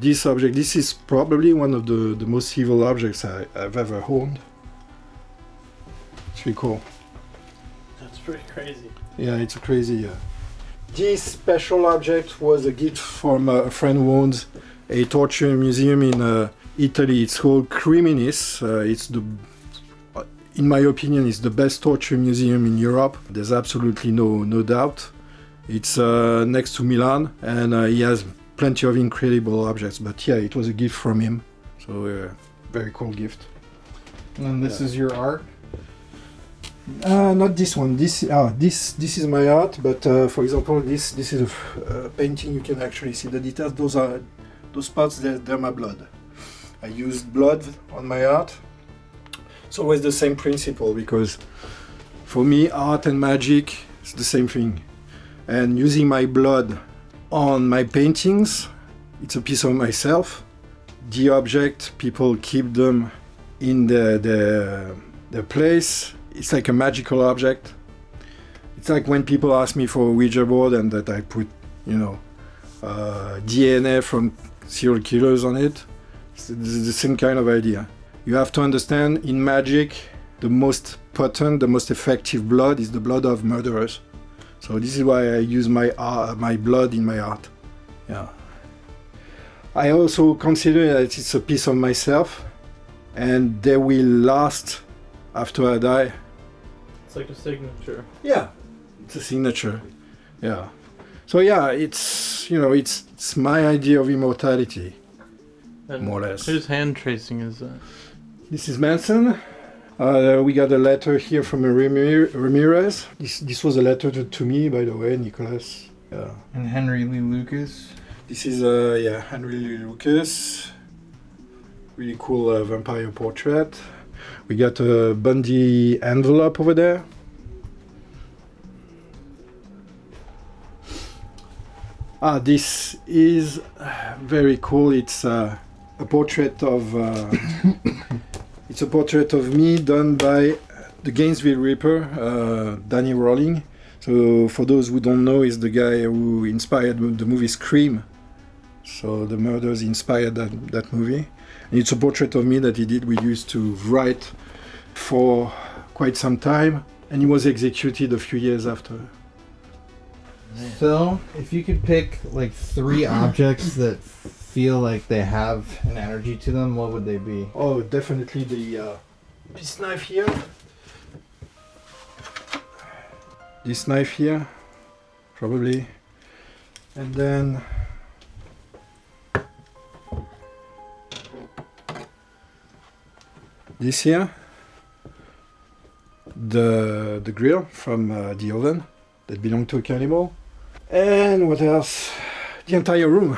This object, this is probably one of the most evil objects I've ever owned. It's really cool. That's pretty crazy. Yeah, it's crazy. This special object was a gift from a friend who owns a torture museum in Italy. It's called Criminis. In my opinion, it's the best torture museum in Europe. There's absolutely no doubt. It's next to Milan, and he has plenty of incredible objects. But yeah, it was a gift from him. So very cool gift. And this is your art? Not this one. This is my art. But for example, this is a painting. You can actually see the details. Those parts. They're my blood. I used blood on my art. It's always the same principle, because for me, art and magic is the same thing. And using my blood on my paintings, it's a piece of myself. The object, people keep them in the place. It's like a magical object. It's like when people ask me for a Ouija board and that I put, DNA from serial killers on it. It's the same kind of idea. You have to understand, in magic, the most potent, the most effective blood is the blood of murderers. So this is why I use my blood in my art. Yeah. I also consider that it's a piece of myself, and they will last after I die. It's like a signature. Yeah, it's a signature. Yeah. So yeah, it's my idea of immortality, And more or less. whose hand tracing is that? This is Manson. We got a letter here from a Ramirez. This was a letter to me, by the way, Nicholas. Yeah. And Henry Lee Lucas? This is Henry Lee Lucas. Really cool vampire portrait. We got a Bundy envelope over there. This is very cool. It's a portrait of it's a portrait of me done by the Gainesville Ripper, Danny Rowling. So for those who don't know, he's the guy who inspired the movie Scream. So the murders inspired that movie. And it's a portrait of me that he did. We used to write for quite some time, and he was executed a few years after. So, if you could pick like 3 objects that feel like they have an energy to them, what would they be? Oh, definitely this knife here. This knife here, probably. And then this here. the grill from the oven that belonged to a cannibal. And what else? The entire room.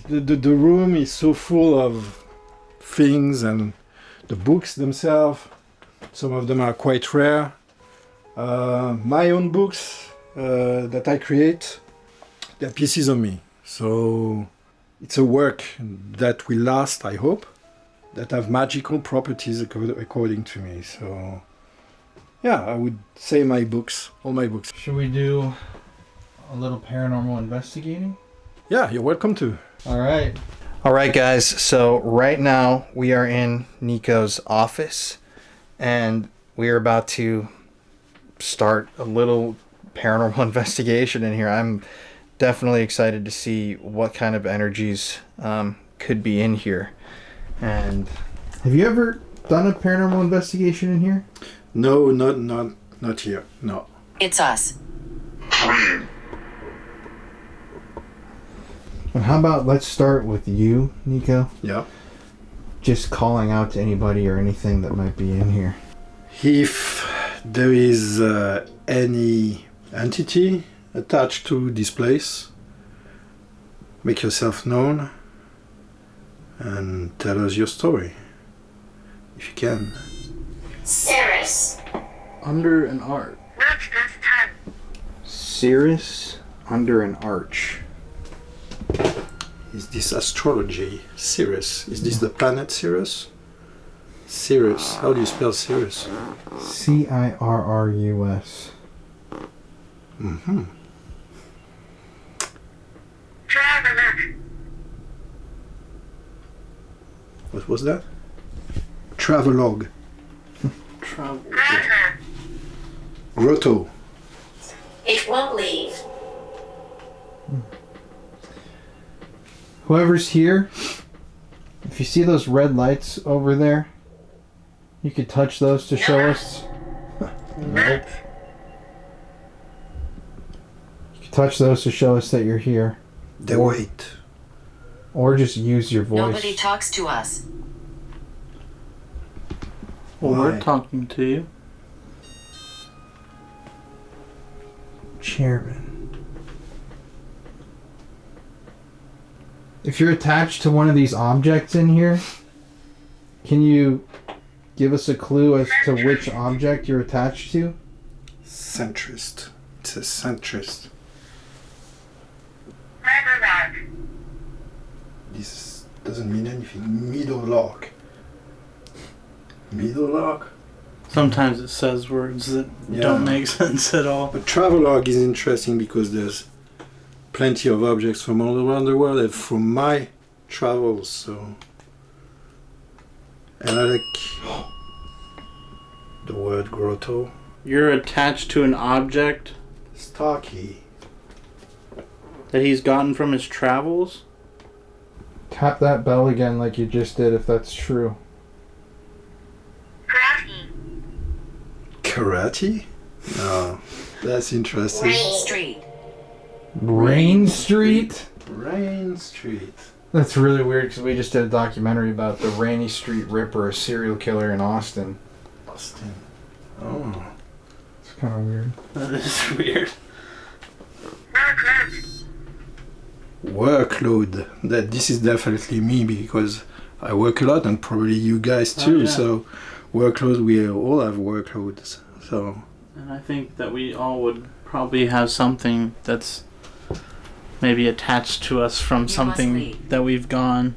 The room is so full of things, and the books themselves. Some of them are quite rare. My own books that I create, they're pieces of me. So it's a work that will last, I hope, that have magical properties according to me. So yeah, I would say my books, all my books. Should we do a little paranormal investigating? Yeah, you're welcome to. All right. All right, guys. So right now we are in Nico's office, and we are about to start a little paranormal investigation in here. I'm definitely excited to see what kind of energies could be in here. And have you ever done a paranormal investigation in here? No, not here. No. It's us. And how about let's start with you, Nico? Yeah. Just calling out to anybody or anything that might be in here. If there is any entity attached to this place, make yourself known and tell us your story, if you can. Cirrus. Under an arch. Cirrus under an arch. Is this astrology? Cirrus. Is this the planet Cirrus? Cirrus. How do you spell Cirrus? Cirrus. Mm-hmm. What was that? Travelogue. Grotto. It won't leave. Whoever's here, if you see those red lights over there, you could touch those to show us. Nope. You could touch those to show us that you're here. They wait. Or just use your voice. Nobody talks to us. Well, Why? we're talking to you. Chairman. If you're attached to one of these objects in here, can you give us a clue as to which object you're attached to? Centrist. It says centrist. This doesn't mean anything. Middle lock. Middle lock? Sometimes it says words that don't make sense at all. But travelogue is interesting because there's plenty of objects from all around the world and from my travels, so. And I like the word grotto. You're attached to an object Stocky. that he's gotten from his travels? Tap that bell again like you just did if that's true. Karate? No. That's interesting. Rain Street. Rain Street? Rain Street. That's really weird because we just did a documentary about the Rainy Street Ripper, a serial killer in Austin. Austin. Oh. It's kind of weird. That is weird. Workload. This is definitely me because I work a lot and probably you guys too. yeah. So workload, we all have workloads. So. And I think that we all would probably have something that's maybe attached to us from something that we've gone.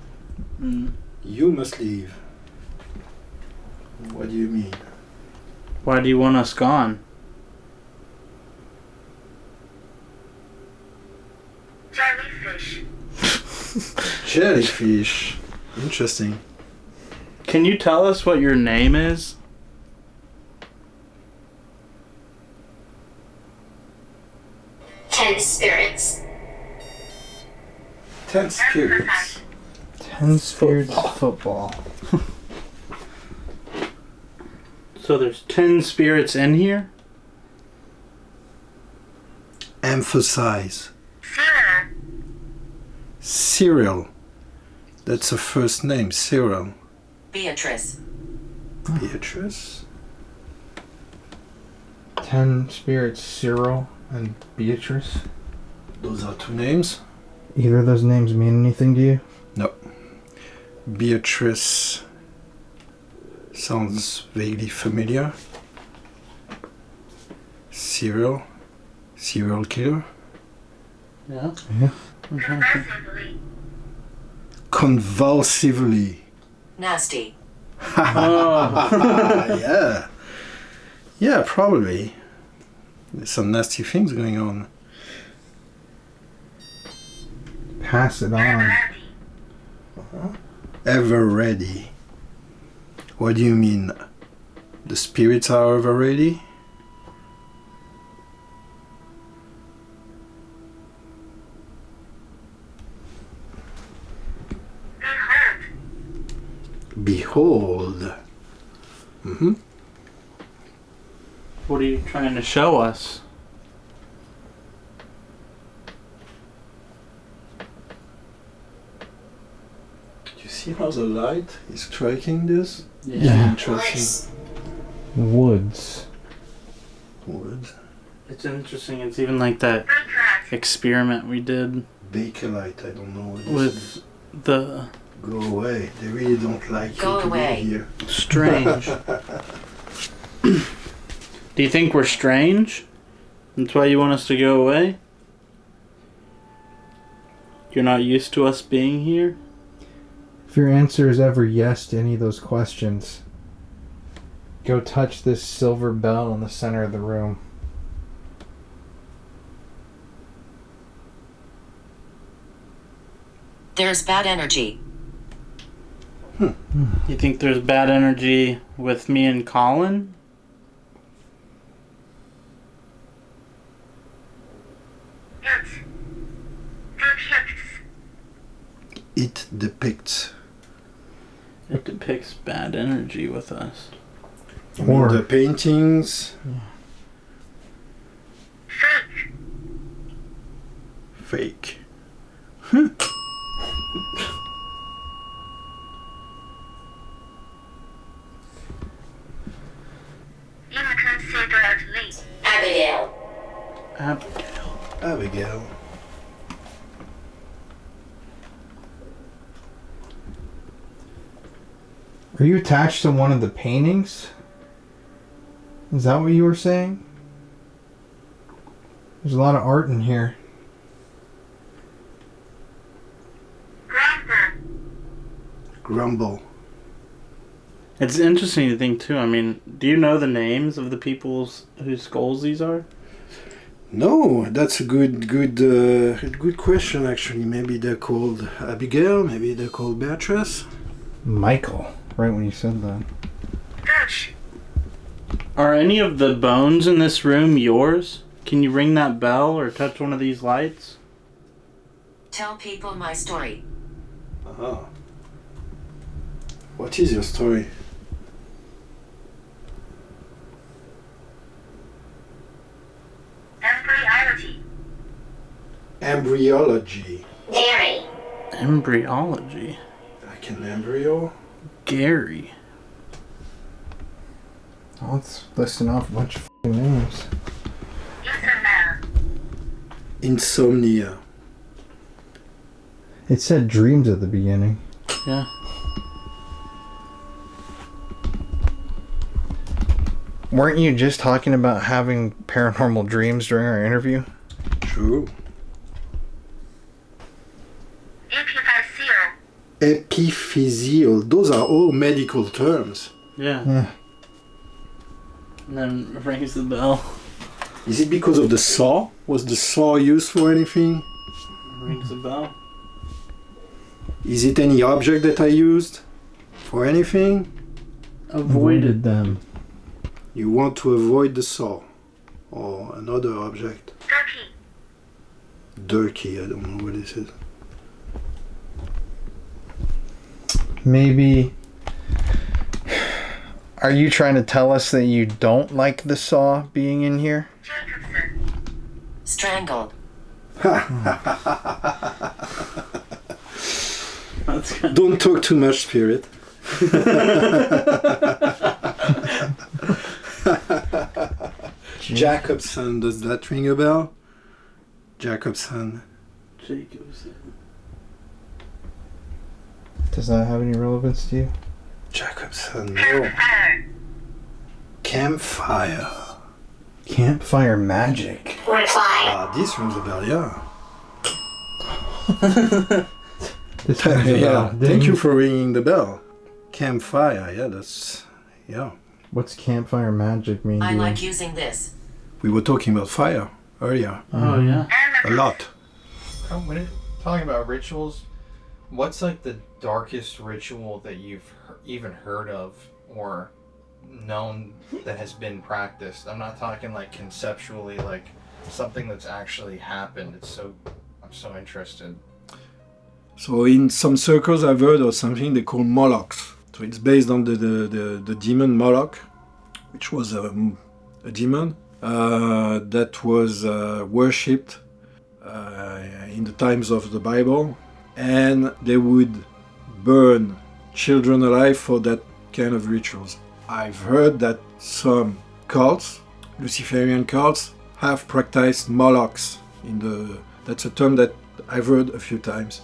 You must leave. What do you mean? Why do you want us gone? Jellyfish. Jellyfish. Interesting. Can you tell us what your name is? Ten spirits. 10 spirits. 10 Spirits Football. So there's 10 spirits in here? Emphasize. Cyril. That's a first name, Cyril. Beatrice. Beatrice. 10 spirits, Cyril and Beatrice. Those are two names. Either of those names mean anything to you? No. Beatrice sounds vaguely familiar. Serial killer. Yeah. Yeah. I'm trying to think. Convulsively. Nasty. Oh. Yeah. Yeah, probably. There's some nasty things going on. Pass it on. Ever ready. What do you mean? The spirits are ever ready? Behold. Mm-hmm. What are you trying to show us? You see how the light is striking this? Yeah. Interesting. Woods. Wood. It's interesting. It's even like that experiment we did Bakelite, I don't know what this is. with the Go away. They really don't like Go you to away. be here. strange. Do you think we're strange? That's why you want us to go away? You're not used to us being here? If your answer is ever yes to any of those questions, go touch this silver bell in the center of the room. There's bad energy. You think there's bad energy with me and Colin? It depicts. It depicts bad energy with us. You mean Or- the paintings. Fake. Abigail. Abigail. Abigail. Are you attached to one of the paintings? Is that what you were saying? There's a lot of art in here. Grumble. It's interesting to think too. I mean, do you know the names of the people whose skulls these are? No, that's a good question actually. Maybe they're called Abigail, maybe they're called Beatrice. Michael, right when you said that. Are any of the bones in this room yours? Can you ring that bell or touch one of these lights? Tell people my story. Uh-huh. What is your story? Embryology. Gary. Embryology. Like an embryo? Gary. Oh, let's listing off a bunch of f***ing names. Insomnia. It said dreams at the beginning. Yeah. Weren't you just talking about having paranormal dreams during our interview? True. Epiphyseal. Those are all medical terms. Yeah. Yeah. And then rings the bell. Is it because of the saw? Was the saw used for anything? Rings the bell. Is it any object that I used for anything? Avoided. them. You want to avoid the saw or another object. Dirty, I don't know what this is. Maybe. Are you trying to tell us that you don't like the saw being in here? Strangled. That's kind Don't talk too much, spirit. Jacobson, does that ring a bell? Jacobson. Does that have any relevance to you? Jacobson, no. Campfire. Campfire magic. Ah, this rings a bell, yeah. Yeah. Thank you for ringing the bell. Campfire, yeah, that's... Yeah. What's campfire magic mean to I you? like using this. We were talking about fire earlier. Oh, yeah. A lot. Oh, when it, talking about rituals, what's like the darkest ritual that you've even heard of or known that has been practiced? I'm not talking like conceptually, like something that's actually happened. I'm so interested. So in some circles I've heard of something they call Molochs. So it's based on the demon Moloch, which was a demon that was worshipped in the times of the Bible, and they would burn children alive for that kind of rituals. I've heard that some cults, Luciferian cults, have practiced Molochs that's a term that I've heard a few times.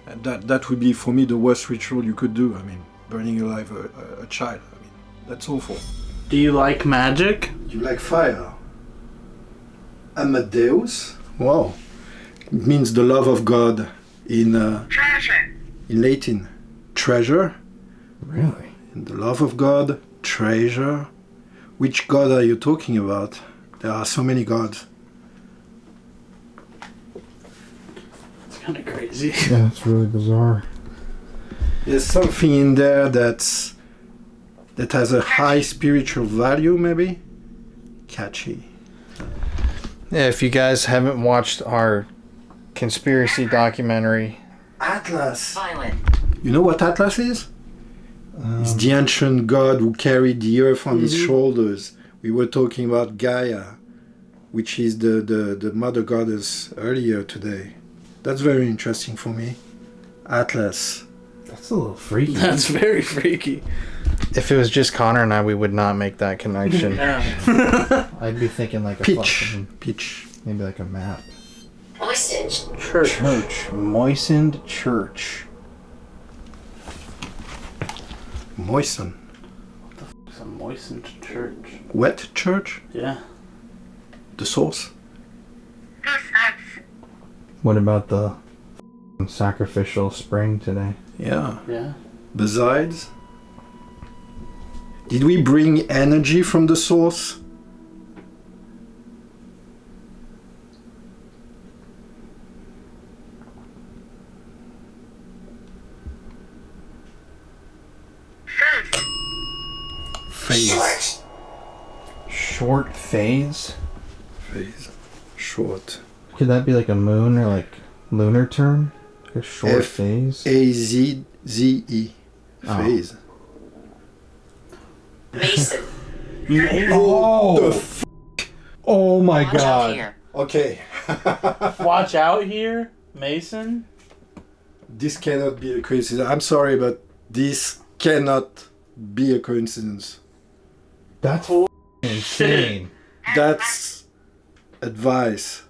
And that would be, for me, the worst ritual you could do. I mean, burning alive a child. I mean, that's awful. Do you like magic? You like fire? Amadeus? Wow. It means the love of God in Latin. Treasure? Really? In the love of God, treasure. Which God are you talking about? There are so many gods. It's kind of crazy. Yeah, it's really bizarre. There's something in there that has a high spiritual value, maybe? Catchy. Yeah, if you guys haven't watched our conspiracy documentary, Violent. You know what Atlas is? It's the ancient god who carried the earth on his shoulders. We were talking about Gaia, which is the mother goddess earlier today. That's very interesting for me. Atlas. that's a little freaky. That's very freaky. If it was just Connor and I, we would not make that connection. Yeah. I'd be thinking like a Pitch. fucking, Pitch. maybe like a map. Moistened. Church. Moistened church. Moisten. It's a moistened church. Wet church? Yeah. The source? What about the sacrificial spring today? Yeah. Yeah. Besides, did we bring energy from the source? Phase. Short phase? Phase. Short. Could that be like a moon or like lunar term? Like a short F- phase? A-Z-Z-E. Oh. Phase. Mason. Oh! Oh my Watch out god. here. Okay. Watch out here, Mason. This cannot be a coincidence. I'm sorry, but this cannot be a coincidence. That's insane. That's advice.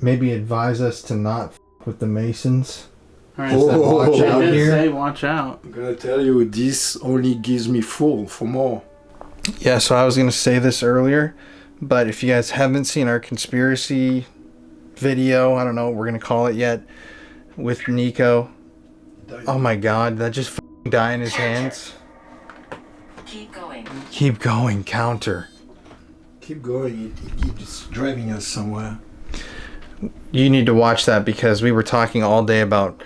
Maybe advise us to not with the Masons. All right, Oh. Watch so out they did here. say watch out. I'm gonna tell you, this only gives me fuel for more. Yeah, so I was going to say this earlier, but if you guys haven't seen our conspiracy video, I don't know what we're going to call it yet, with Nico. Oh my god, that just f***ing died in his hands. Keep going. Keep going, counter. Keep going, it keeps driving us somewhere. You need to watch that because we were talking all day about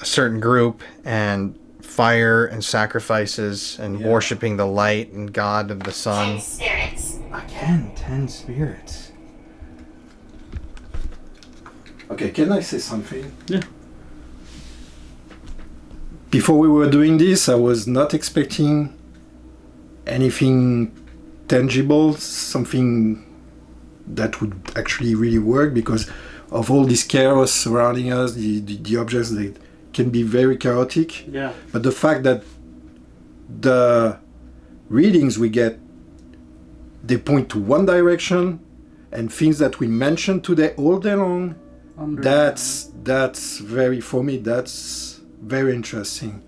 a certain group and fire and sacrifices and Yeah. worshiping the light and God of the sun. Spirits. Again, 10 spirits. Okay, can I say something? Yeah. Before we were doing this, I was not expecting anything tangible, something that would actually really work because of all this chaos surrounding us, the objects that can be very chaotic. Yeah. But the fact that the readings we get they point to one direction, and things that we mentioned today all day long, that's very, for me, that's very interesting.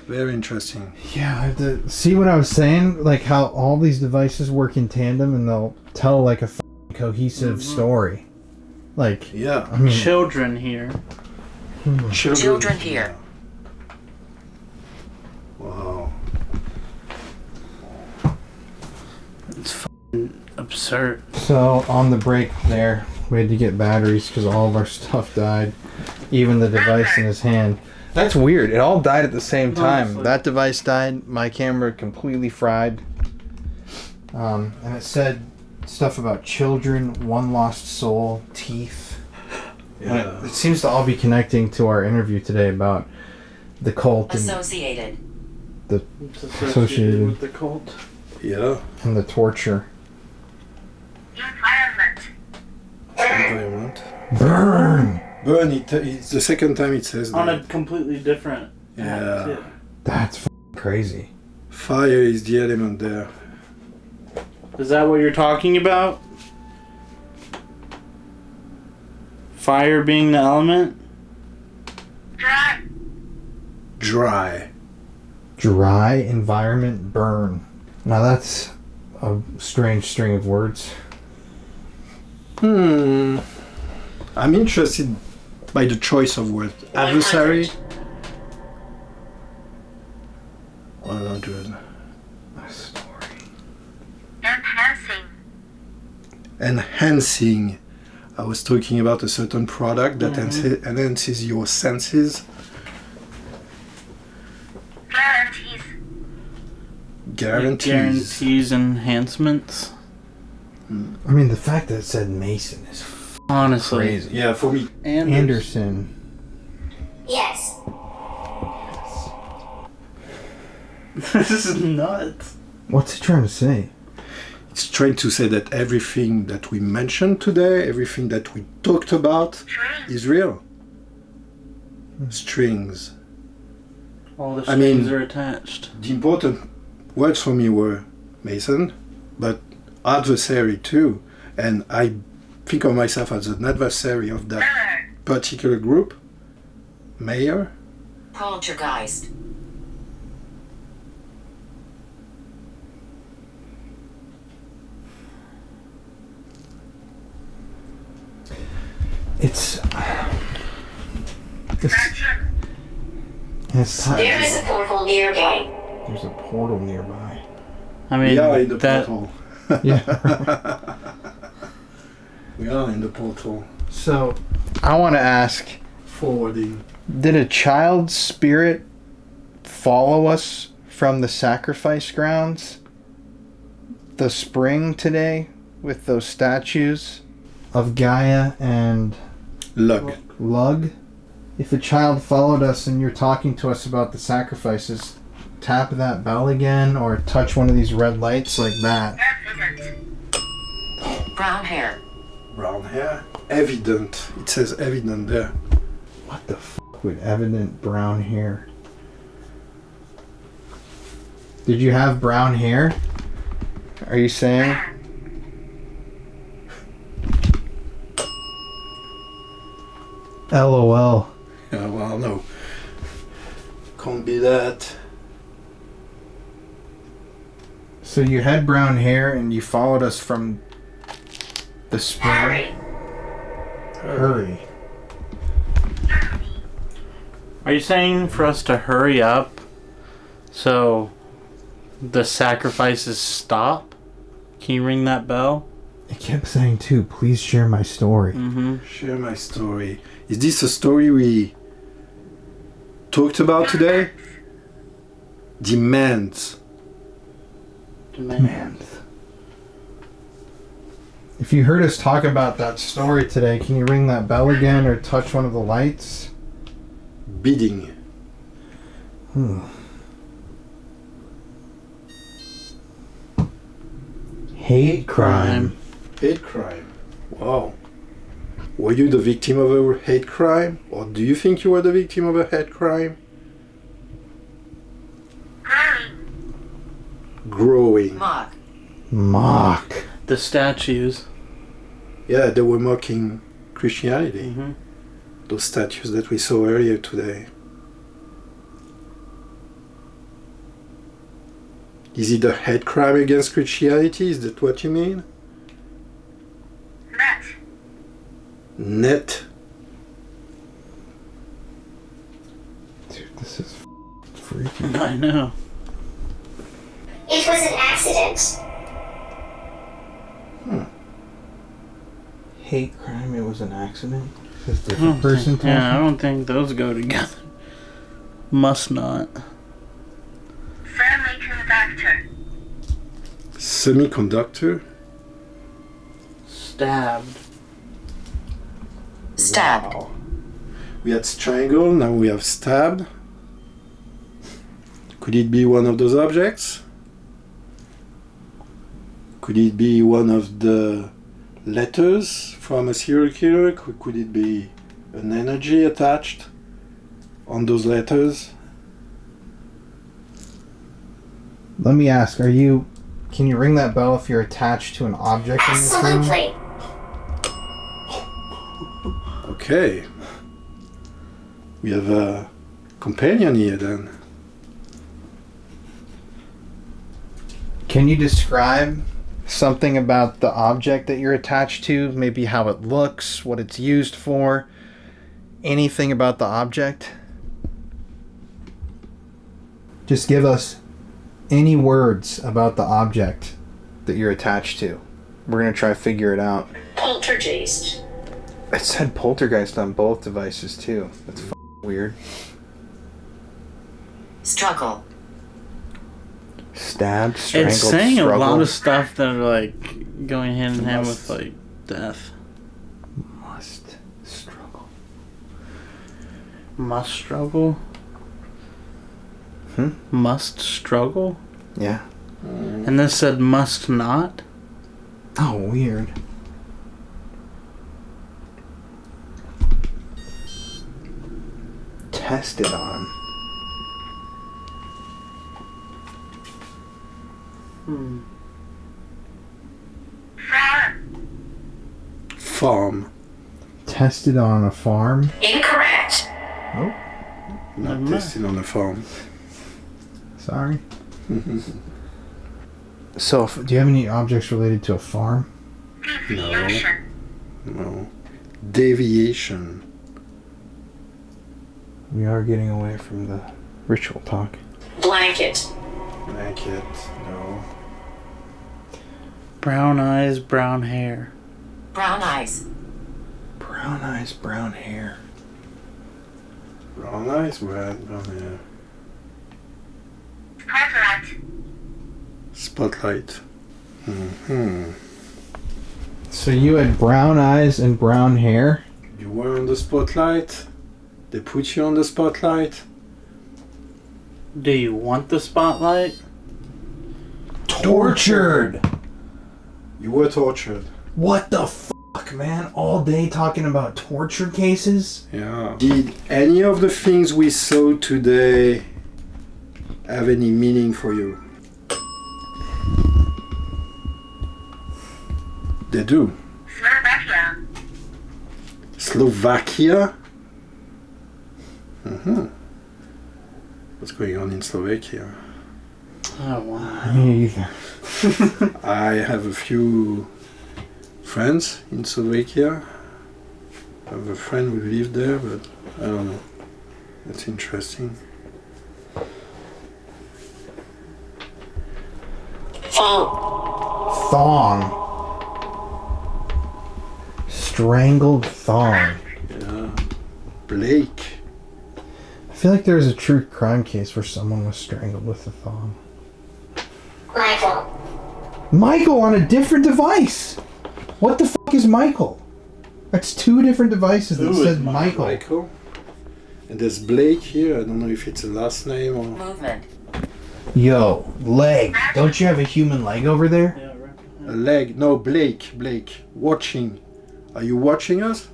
Very interesting. Yeah, see what I was saying? Like how all these devices work in tandem and they'll tell like a cohesive story. Like, Yeah. I mean, Children here. Children here. Wow. It's fucking absurd. so on the break there, we had to get batteries because all of our stuff died. Even the device in his hand. That's weird. It all died at the same time. Honestly. That device died. My camera completely fried. And it said stuff about children, one lost soul, teeth. Yeah. It seems to all be connecting to our interview today about the cult and, Associated. It's Associated. with the cult. Yeah. and the torture. Environment. Burn! Burn, it's the second time it says On that. a completely different Yeah. tip. That's crazy. Fire is the element there. Is that what you're talking about? Fire being the element? Dry. Dry environment burn. Now that's a strange string of words. I'm interested by the choice of word. Adversary. 100. A story. Enhancing. I was talking about a certain product that enhances your senses. Guarantees. Enhancements. I mean, the fact that it said Mason is Honestly. crazy. Yeah, for me. Anderson. Yes. This is nuts. What's he trying to say? It's trying to say that everything that we mentioned today, everything that we talked about, is real. Strings. All the I mean- strings are attached. The important words for me were Mason, but adversary too. And I think of myself as an adversary of that particular group. Mayor. Poltergeist. It's There is a portal nearby. There's a portal nearby. I mean, We are in the that portal. Yeah. We are in the portal. So, I want to ask, Forwarding. did a child's spirit follow us from the sacrifice grounds? The spring today with those statues of Gaia and Lug. Lug? If a child followed us and you're talking to us about the sacrifices, tap that bell again or touch one of these red lights like that. Brown hair. Brown hair. Evident. It says evident there. What the fuck with evident brown hair? Did you have brown hair? Are you saying? LOL. Yeah, well, no. Can't be that. So you had brown hair and you followed us from the spring. Hurry. Hurry. Are you saying for us to hurry up so the sacrifices stop? Can you ring that bell? It kept saying too, please share my story. Mm-hmm. Share my story. Is this a story we talked about today? Demands. Man. If you heard us talk about that story today, can you ring that bell again or touch one of the lights? Bidding. Hate crime. Hate crime. Wow. Were you the victim of a hate crime? Or do you think you were the victim of a hate crime? Growing. Mog. Mock. The statues. Yeah, they were mocking Christianity. Mm-hmm. Those statues that we saw earlier today. Is it a hate crime against Christianity? Is that what you mean? Net. Dude, this is freaky. I know. It was an accident. Hate crime, it was an accident? Just a different person talking? Yeah, I don't think those go together. Must not. Semiconductor? Stabbed. Stabbed. Wow. We had strangled, now we have stabbed. Could it be one of those objects? Could it be one of the letters from a serial killer? Could it be an energy attached on those letters? Let me ask, can you ring that bell if you're attached to an object in this room? Absolutely. Okay. We have a companion here then. Can you describe something about the object that you're attached to? Maybe how it looks, what it's used for? Anything about the object? Just give us any words about the object that you're attached to. We're going to try to figure it out. Poltergeist. It said poltergeist on both devices too. That's weird. Struggle. Stabbed, strangled, It's saying struggled. a lot of stuff that are like going hand in hand with like death. Must struggle. Must struggle? Must struggle? Yeah. And this said must not? Oh, weird. Tested on. Farm. Tested on a farm. Incorrect. Oh, Not tested on a farm. sorry. So, do you have any objects related to a farm? No. No. Deviation. We are getting away from the ritual talk. Blanket. Blanket. No. Brown eyes, brown hair. Brown eyes. Brown eyes, brown hair. Brown eyes, brown hair. Spotlight. Mm-hmm. So you had brown eyes and brown hair? You were on the spotlight? They put you on the spotlight? Do you want the spotlight? Tortured! You were tortured. What the fuck, man? All day talking about torture cases? Yeah. Did any of the things we saw today have any meaning for you? They do. Slovakia? Mm-hmm. What's going on in Slovakia? Oh, wow. Me either. I have a few friends in Slovakia. I have a friend who lived there, but I don't know. That's interesting. Thong. Strangled thong. Yeah. Blake. I feel like there was a true crime case where someone was strangled with a thong. Michael. Michael on a different device! What the fuck is Michael? That's two different devices that Who is said Michael. Michael. And there's Blake here. I don't know if it's a last name or... Movement. Yo, leg. Don't you have a human leg over there? Yeah, right. A leg. No, Blake. Blake. Watching. Are you watching us?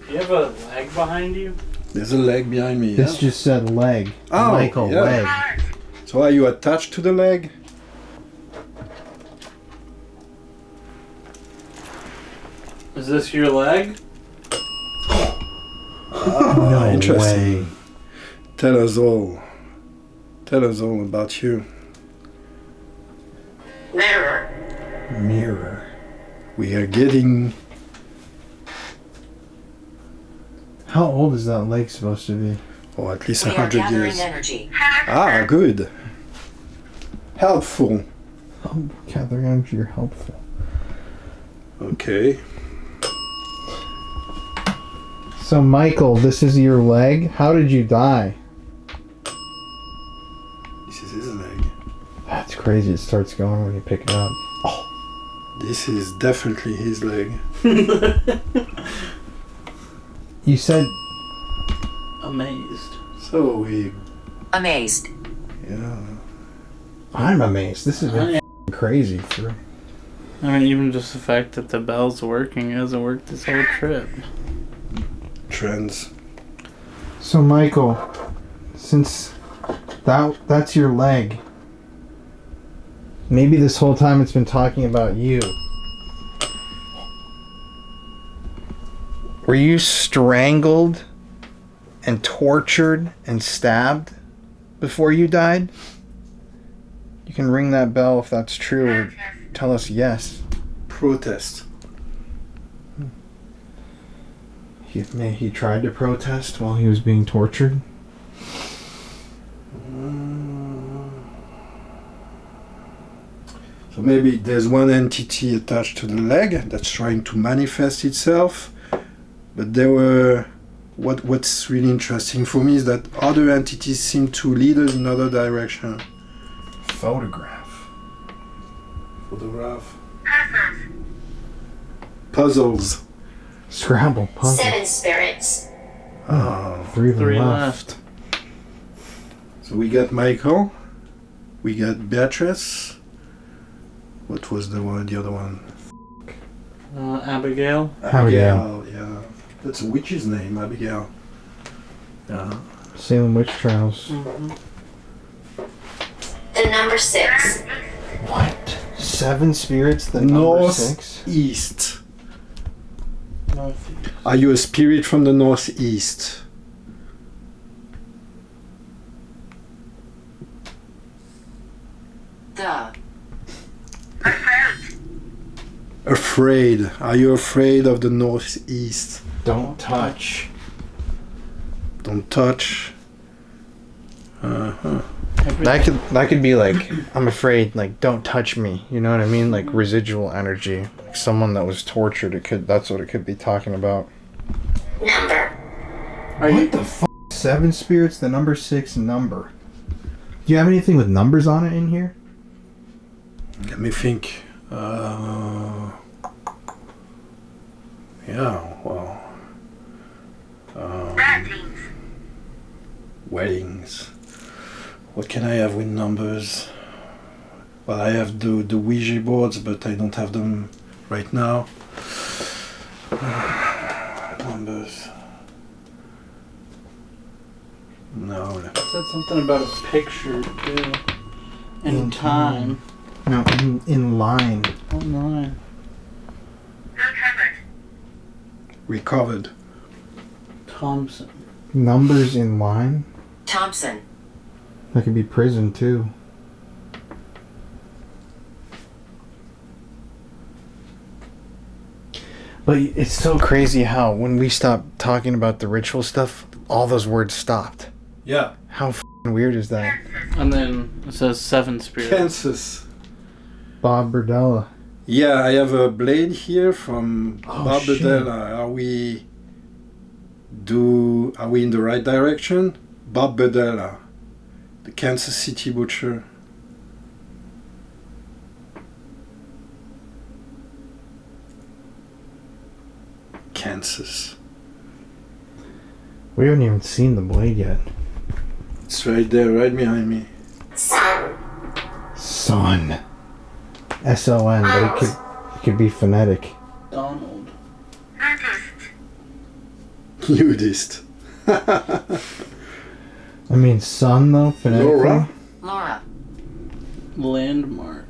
Do you have a leg behind you? There's a leg behind me. This Yeah? just said leg. Oh, Michael, yeah. leg. So are you attached to the leg? Is this your leg? No interesting. way. Tell us all. Tell us all about you. Mirror. Mirror. We are getting... How old is that leg supposed to be? or at least We are 100 gathering years. energy. Ah, good. Helpful. Oh, gathering energy, you're helpful. Okay. So, Michael, this is your leg? How did you die? This is his leg. That's crazy. It starts going when you pick it up. This is definitely his leg. You said... Amazed. So we... Amazed. Yeah. I'm amazed. This is crazy. I mean, even just the fact that the bell's working hasn't worked this whole trip. Trends. So, Michael, since that's your leg, maybe this whole time it's been talking about you. Were you strangled and tortured and stabbed before you died? You can ring that bell if that's true, or tell us yes. Protest. He tried to protest while he was being tortured. So maybe there's one entity attached to the leg that's trying to manifest itself, but there were... What's really interesting for me is that other entities seem to lead us in other direction. Photograph. Puzzles. Scrabble. Puzzle. 7 spirits. Oh. Three Three left. left. So we got Michael. We got Beatrice. What was the other one? Abigail. Abigail. Yeah. That's a witch's name, Abigail. Yeah. Salem Witch Trials. Mm-hmm. The number 6. What? 7 spirits? The number 6? Northeast. Are you a spirit from the northeast? The. Afraid. Are you afraid of the northeast? Don't touch. Don't touch. Uh-huh. That could be like, I'm afraid, like, don't touch me. You know what I mean? Like residual energy. Like someone that was tortured. That's what it could be talking about. Number. What the fuck? 7 spirits, the number 6 number. Do you have anything with numbers on it in here? Let me think. Yeah, well... weddings. What can I have with numbers? Well, I have the Ouija boards, but I don't have them right now. Numbers. No. It said something about a picture, too. In time. No, in line. Online. Recovered. Thompson. Numbers in line? Thompson. That could be prison too. But it's so crazy how when we stopped talking about the ritual stuff, all those words stopped. Yeah. How f***ing weird is that? And then it says 7 spirits. Kansas. Bob Berdella. Yeah, I have a blade here from Bob shit. Bedella. Are we in the right direction? Bob Bedella, the Kansas City butcher. Kansas. We haven't even seen the blade yet. It's right there, right behind me. Sun. Son. S-O-N, but it could be phonetic. Donald. Nudist. I mean, son though, phonetically. Laura? Laura. Landmark.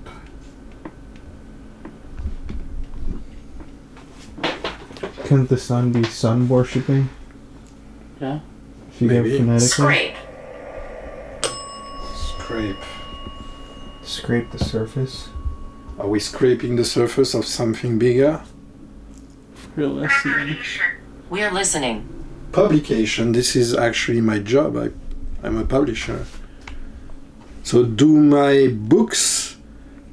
Couldn't the sun be sun worshipping? Yeah. If you go Maybe. phonetically? Scrape. Scrape. Scrape the surface. Are we scraping the surface of something bigger? We're listening. We are listening. Publication. This is actually my job. I'm a publisher. So do my books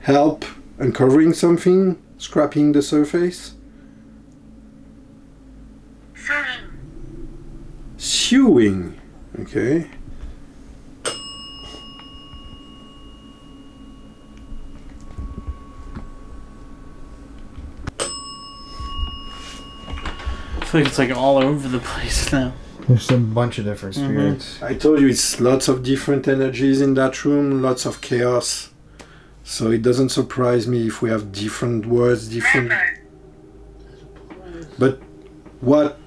help uncovering something? Scraping the surface? Sewing. Okay. I feel like it's like all over the place now. There's a bunch of different spirits. I told you it's lots of different energies in that room, lots of chaos. So it doesn't surprise me if we have different words, different... But what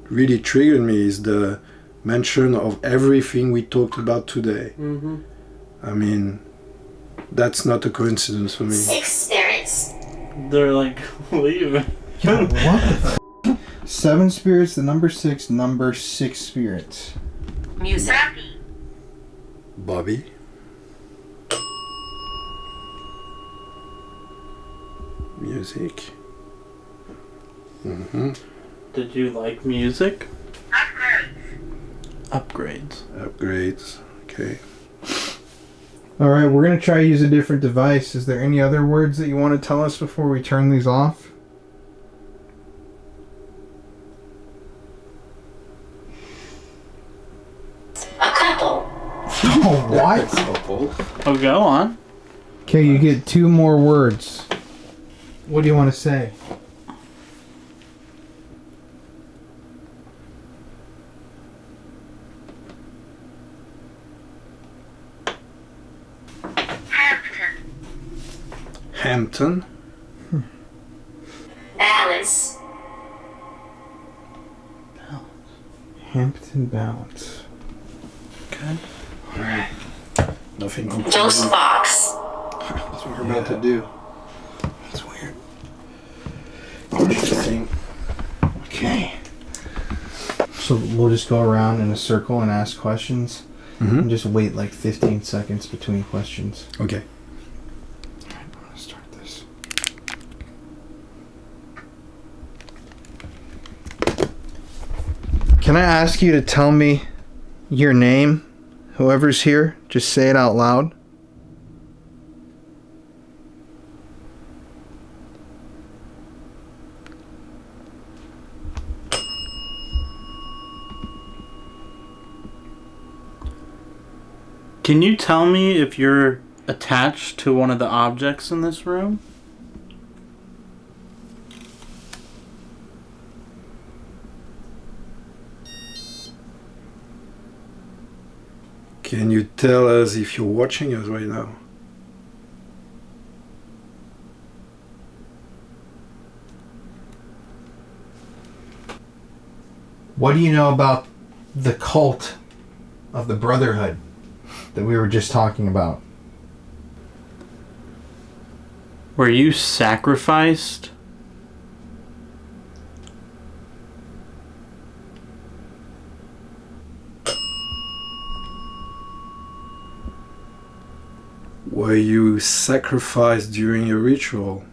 really triggered me is the mention of everything we talked about today. Mm-hmm. I mean, that's not a coincidence for me. 6 spirits. They're like, leave. Yeah, what the f- 7 spirits, the number 6, number 6 spirits. Music. Bobby? Music. Mm-hmm. Did you like music? Upgrades. Upgrades. Okay. Alright, we're going to try to use a different device. Is there any other words that you want to tell us before we turn these off? A couple. Oh, what? Oh, go on. Okay, you get 2 more words. What do you want to say? Hampton. Balance. Hampton Balance. Okay. Nothing. Ghost box. That's what we're about to do. That's weird. Interesting. Okay. So we'll just go around in a circle and ask questions and just wait like 15 seconds between questions. Okay. Alright, I'm gonna start this. Can I ask you to tell me your name? Whoever's here, just say it out loud. Can you tell me if you're attached to one of the objects in this room? Can you tell us if you're watching us right now? What do you know about the cult of the Brotherhood that we were just talking about? Were you sacrificed? Were you sacrificed during a ritual?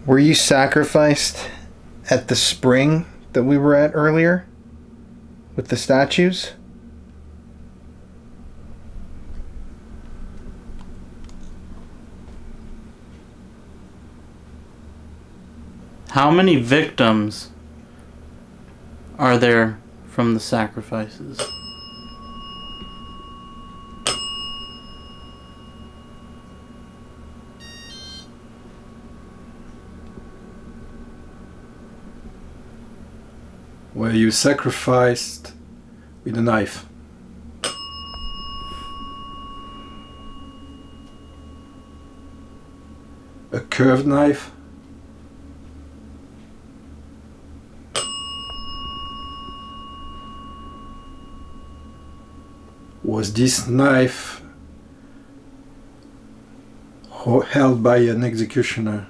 Were you sacrificed at the spring that we were at earlier with the statues? How many victims are there from the sacrifices? Were you sacrificed with a knife? A curved knife? was this knife held by an executioner.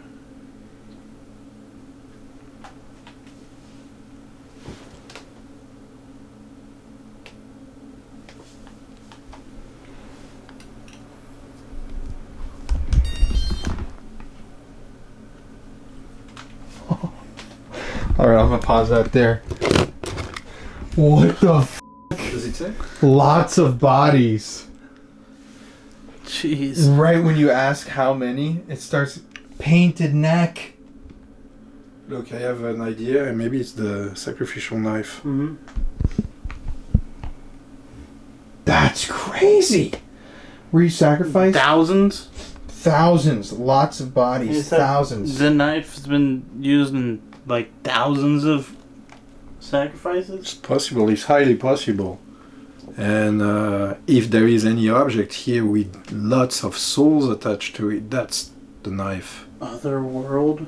Alright, I'm gonna pause that there. What the f? Does it say? Lots of bodies. Jeez. Right when you ask how many, it starts painted neck. Look, I have an idea, and maybe it's the sacrificial knife. Mm-hmm. That's crazy. Were you sacrificed? Thousands? Thousands. Lots of bodies. Thousands. The knife's been used in like thousands of sacrifices? It's possible, it's highly possible. And if there is any object here with lots of souls attached to it, that's the knife. Otherworld?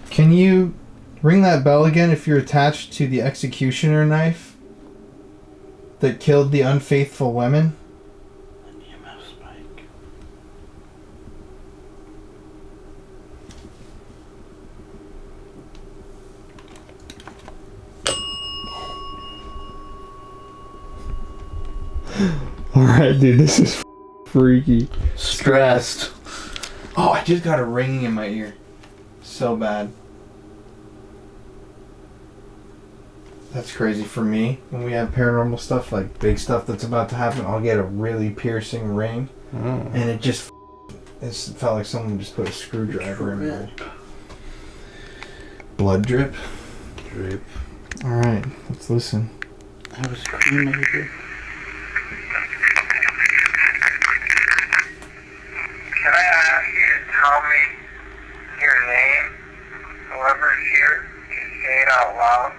Can you ring that bell again if you're attached to the executioner knife that killed the unfaithful women? An EMF spike. Alright, dude, this is freaky. Stressed. Oh, I just got a ringing in my ear. So bad. That's crazy for me. When we have paranormal stuff, like big stuff that's about to happen, I'll get a really piercing ring. Mm. And it felt like someone just put a screwdriver in there. Blood drip? Drip. Alright, let's listen. I was cremated. Can I ask you to tell me your name? Whoever's here, just say it out loud.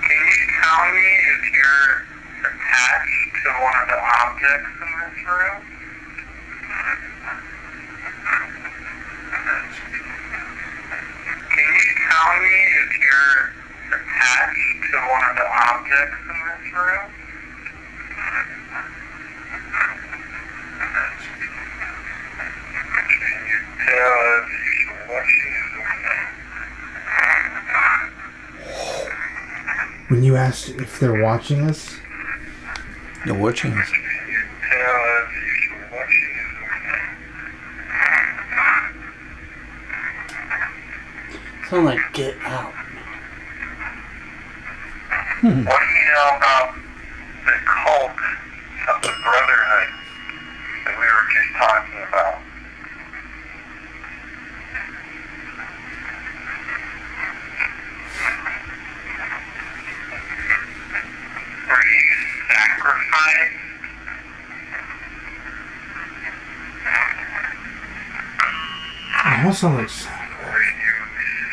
Can you tell me if you're attached to one of the objects in this room? Can you tell me if you're attached to one of the objects in this room? Can you tell if you're watching When you asked if they're watching us, You're watching us. Can you tell if you're watching Sound like Get Out. What do you know about the cult of the Brotherhood that we were just talking about? Were you sacrificed? it almost sounds like Were you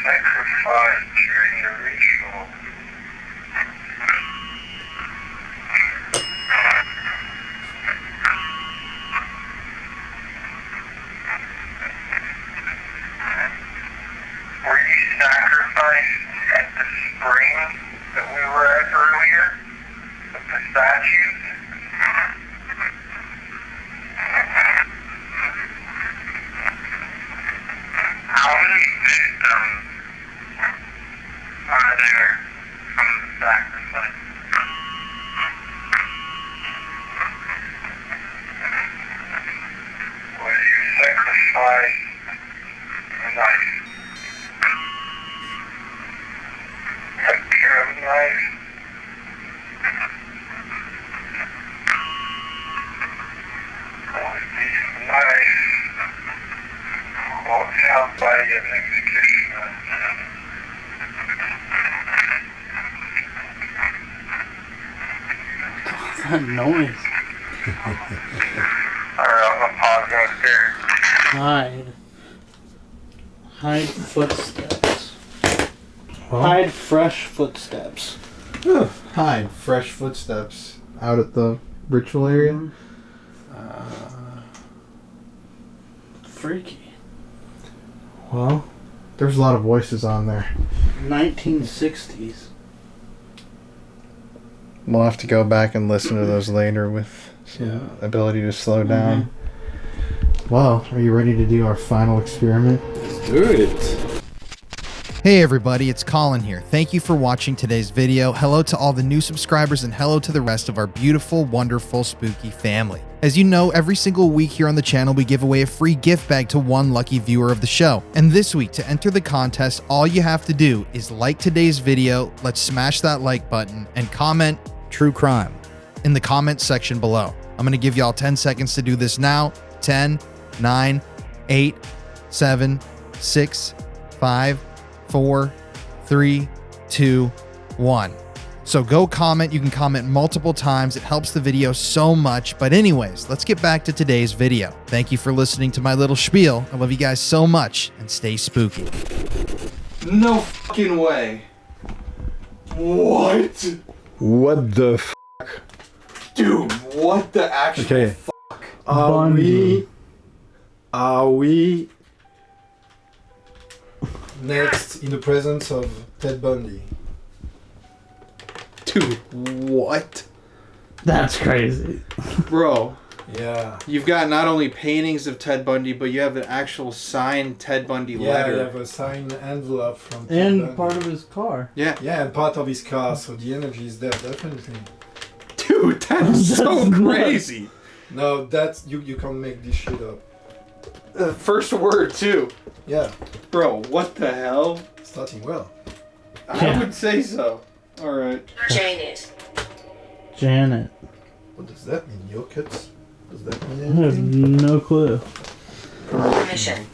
sacrificed during the ritual? Were you sacrificed at the spring that we were at earlier? With the statues? How many victims are there from the sacrifice? Was you sacrificed a knife? A curved knife? Was this knife held by an executioner? What's that noise? Alright, I'm gonna pause right there. Hide. Hide footsteps. Hide fresh footsteps. Hi, fresh footsteps out at the ritual area. freaky. Well, there's a lot of voices on there. 1960s. We'll have to go back and listen to those later with some ability to slow down. Well, are you ready to do our final experiment? Let's do it. Hey everybody, it's Colin here. Thank you for watching today's video. Hello to all the new subscribers and hello to the rest of our beautiful, wonderful, spooky family. As you know, every single week here on the channel, we give away a free gift bag to one lucky viewer of the show. And this week, to enter the contest, all you have to do is like today's video, let's smash that like button, and comment "True Crime" in the comments section below. I'm going to give y'all 10 seconds to do this now. 10, 9, 8, 7, 6, 5, 4, 3, 2, 1. So go comment. You can comment multiple times. It helps the video so much. But anyways, let's get back to today's video. Thank you for listening to my little spiel. I love you guys so much, and stay spooky. No fucking way. What? What the Dude, what the actual Okay. Are we next in the presence of Ted Bundy? Dude, what? That's crazy. Bro, Yeah. you've got not only paintings of Ted Bundy, but you have an actual signed Ted Bundy Yeah, letter. I have a signed envelope from Ted And Bundy. part of his car. Yeah. Yeah, and part of his car, so the energy is there, definitely. Dude, that's so That's crazy. No, that's you can't make this shit up. First word, too. Yeah, Bro, what the hell? starting well. I would say so. Alright. Janet. Janet. What does that mean? Yokets? Does that I mean have anything? no clue. Permission.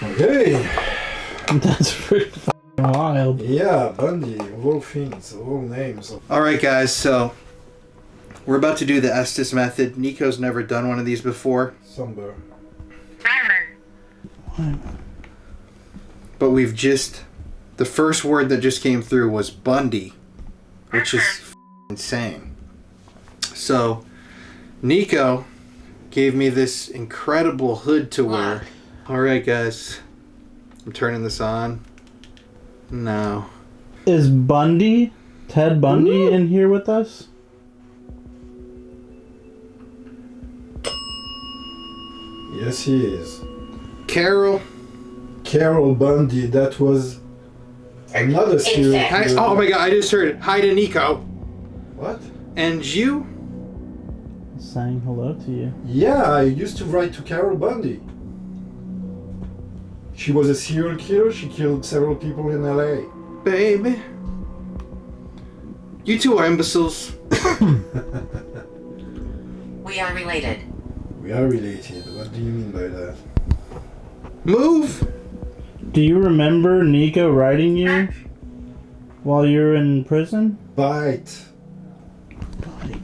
Okay. That's pretty fucking wild. Yeah, Bundy, of all things, of all names. Alright, guys, so we're about to do the Estes method. Nico's never done one of these before, Somber. but we've just. The first word that just came through was Bundy, which is insane. So, Nico gave me this incredible hood to wear. Alright, guys. I'm turning this on. No. Is Bundy, Ted Bundy, in here with us? Yes, he is. Carol. Carol Bundy, that was another serial Hi, killer. oh my god, I just heard it. Hi to Nico. What? And you? Saying hello to you. Yeah, I used to write to Carol Bundy. She was a serial killer. She killed several people in LA. Baby. You two are imbeciles. We are related. We are related. What do you mean by that? Move! Do you remember Nico writing you while you were in prison? Bite.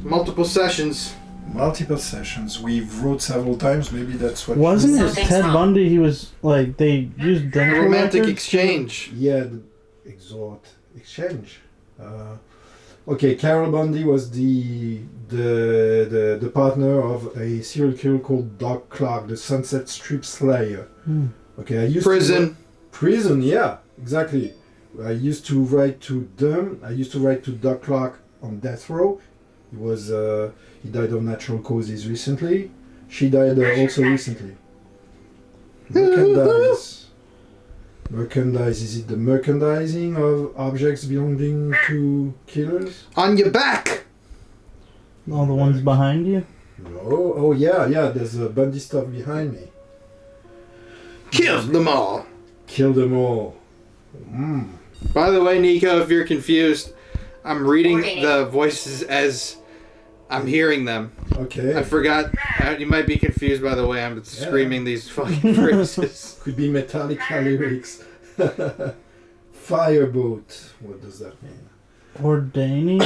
Multiple sessions. Multiple sessions. We've wrote several times. Maybe that's what. Wasn't it Something's Ted wrong. Bundy? He was like, they used A dental romantic records? exchange. Yeah, the exhort exchange. Okay, Carol Bundy was the partner of a serial killer called Doc Clark, the Sunset Strip Slayer. Okay, I used Prison. Prison, yeah, exactly. I used to write to them. I used to write to Doc Clark on death row. He died of natural causes recently. She died also recently. Merchandise. Merchandise. Is it the merchandising of objects belonging to killers? On your back! All the ones behind you? No. Oh yeah. There's Bundy stuff behind me. Kill them all. Kill them all. By the way, Nico, if you're confused, I'm reading the voices as I'm hearing them. Okay. I forgot. You might be confused by the way I'm screaming these fucking phrases. Could be Metallica lyrics. Fireboat. What does that mean? Ordaining?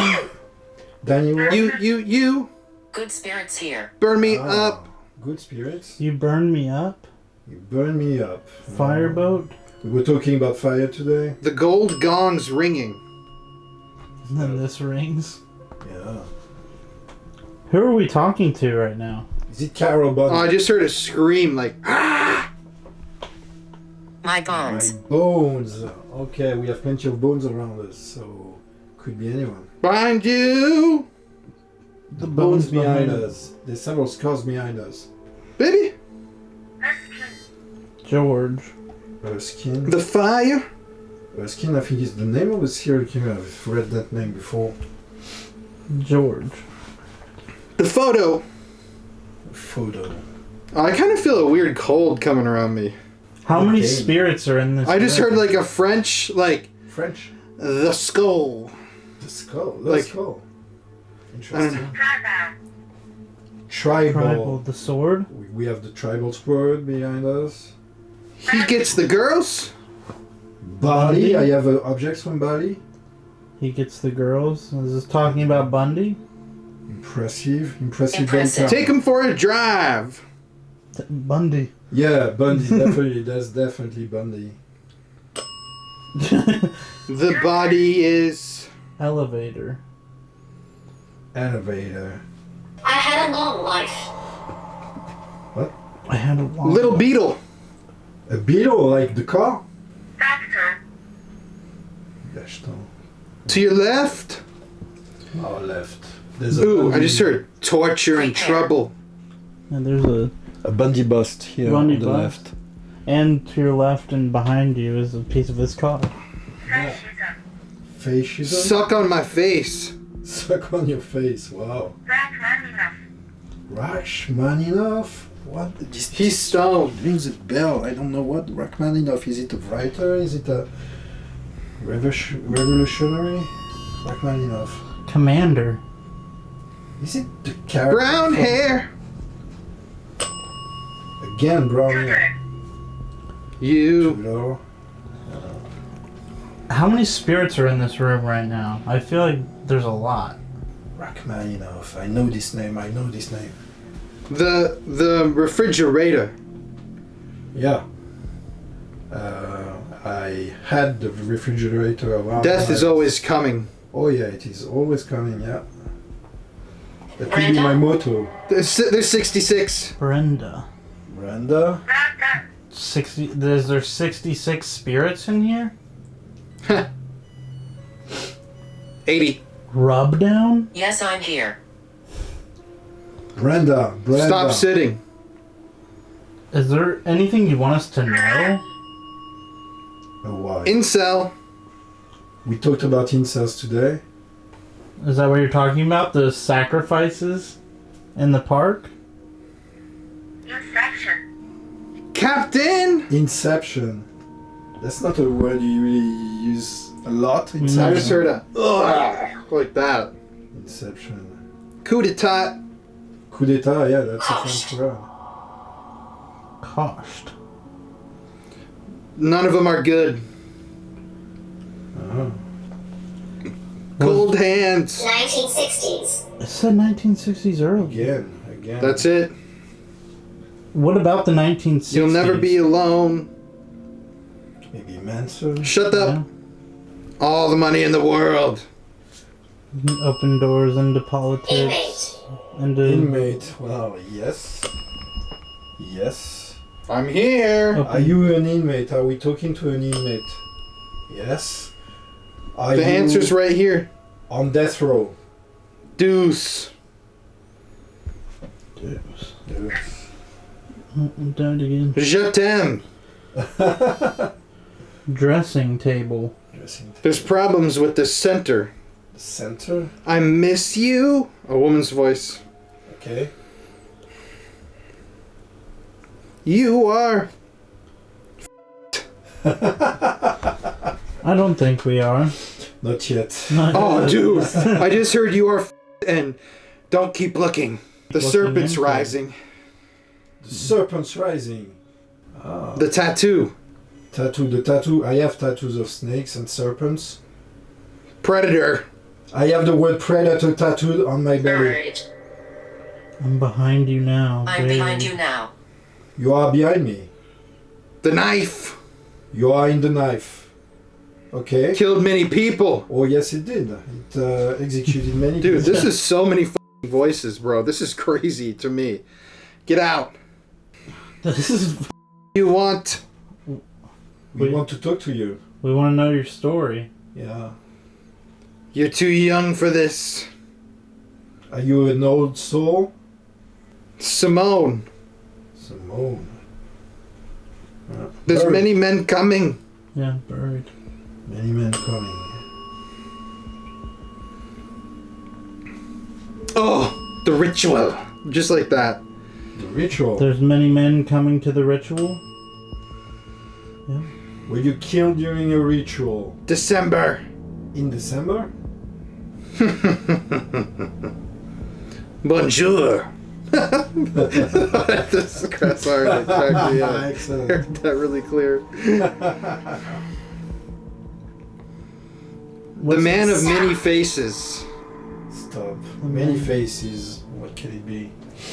Daniel. You Good spirits here. burn me up. Good spirits. You burned me up? You burn me up. Fireboat? We were talking about fire today. The gold gong's ringing. And then this rings. Yeah. Who are we talking to right now? Is it Carol Bundy? Oh, I just heard a scream like, ah! My bones. My bones. Okay, we have plenty of bones around us, so could be anyone. Behind you! The bones behind us. There's several skulls behind us. Baby! George. Erskine. The fire? Erskine, I think is the name of a serial killer. I've read that name before. George. The photo. Photo. Oh, I kind of feel a weird cold coming around me. How many Okay. spirits are in this? I just room? heard like a French, like, French. the skull. The skull. The Like- skull. I don't Interesting. know. Tribal. Tribal, the sword. We have the tribal sword behind us. He gets the girls? Bali. I have objects from Bali. He gets the girls. Is this talking about Bundy? Impressive. Impressive. Bundy. Take him for a drive. Bundy. Yeah, Bundy. Definitely. That's definitely Bundy. The body is... Elevator. Elevator. I had a long life. I had a long... Little beetle. A beetle, like the car. Doctor. Gaston. To your left. Our left. There's Ooh, I just heard torture and trouble. And there's a Bundy bust here Bundy on the bust. left. and to your left and behind you is a piece of his car. Fascism. Fascism? Suck on my face. Suck on your face, wow. Rachmaninoff? What? This He's stoned. rings a bell. I don't know what Rachmaninoff. Is it a writer? Is it a revolutionary? Rachmaninoff. Commander. Is it the character? Brown from- hair. Again, brown hair. You. Trudeau. How many spirits are in this room right now? I feel like there's a lot. Rachmaninoff. I know this name. I know this name. The refrigerator. Yeah. I had the refrigerator around. Death is my- always coming. Oh yeah, it is always coming. Yeah. That could be my motto. There's 66. Brenda. Brenda. 60. Is there 66 spirits in here? 80. Rub down? Yes, I'm here. Brenda. Stop sitting. Is there anything you want us to know? Oh, why? Incel. We talked about incels today. Is that what you're talking about? The sacrifices in the park? Inception. Captain. Inception. That's not a word you really use a lot. I Inception. just heard a ugh, like that. Inception. Coup d'etat. Coup d'état. Yeah, that's a French word. Coshed. None of them are good. Oh. Cold hands. 1960s. It said 1960s early. Again. That's it. What about the 1960s? You'll never be alone. Maybe Manson. Shut up. Yeah. All the money in the world. Open doors into politics. Into Inmate. Well, yes. Yes. I'm here. Are you an inmate? Are we talking to an inmate? Yes. Are The you answer's right here. on death row? Deuce. Yes. Down again. Je t'aime. Dressing table. Dressing table. There's problems with the center. The center. I miss you. A woman's voice. Okay. You are. I don't think we are. Not yet. Oh, dude. I just heard you are and don't keep looking. The Looking serpent's into it. rising. The serpent's rising. Ah. The tattoo. Tattoo. The tattoo. I have tattoos of snakes and serpents. Predator. I have the word predator tattooed on my belly. Alright. I'm behind you now. I'm baby. behind you now. You are behind me. The knife. You are in the knife. Okay. Killed many people. Oh yes, it did. It executed many. Dude, people. this is so many voices, bro. This is crazy to me. Get out. This is. You want? We want to talk to you. We want to know your story. Yeah. You're too young for this. Are you an old soul? Simone, Simone. there's Buried. many men coming. Yeah, buried. Many men coming. Oh, the ritual. Just like that. The ritual. There's many men coming to the ritual. Yeah. Were you killed during a ritual? December. In December? Bonjour. That's sorry, that cracked me up. Excellent. Heard that really clear. The man of many faces. Stop. Many faces. What can it be?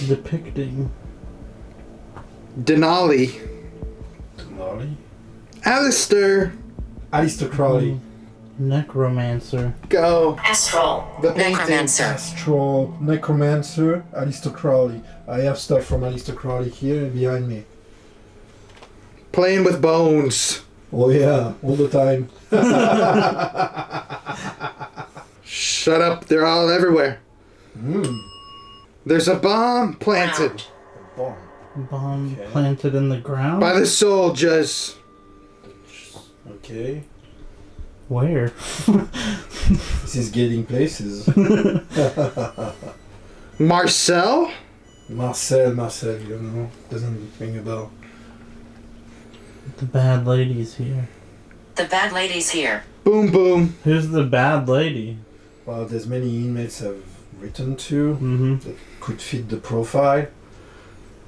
Depicting. Denali. Denali? Alistair. Alistair Crowley. Necromancer. Go. Astral. The painting. Necromancer. Astral Necromancer. Alistair Crowley. I have stuff from Alistair Crowley here and behind me. Playing with bones. Oh yeah, all the time. Shut up, they're all everywhere. There's a bomb planted Bomb. Bomb Okay. planted in the ground? by the soldiers. Okay. Where? This is getting places. Marcel? Marcel, you don't know. Doesn't ring a bell. The bad lady's here. The bad lady's here. Boom boom. Who's the bad lady? Well, there's many inmates have written to Mm-hmm. that could fit the profile.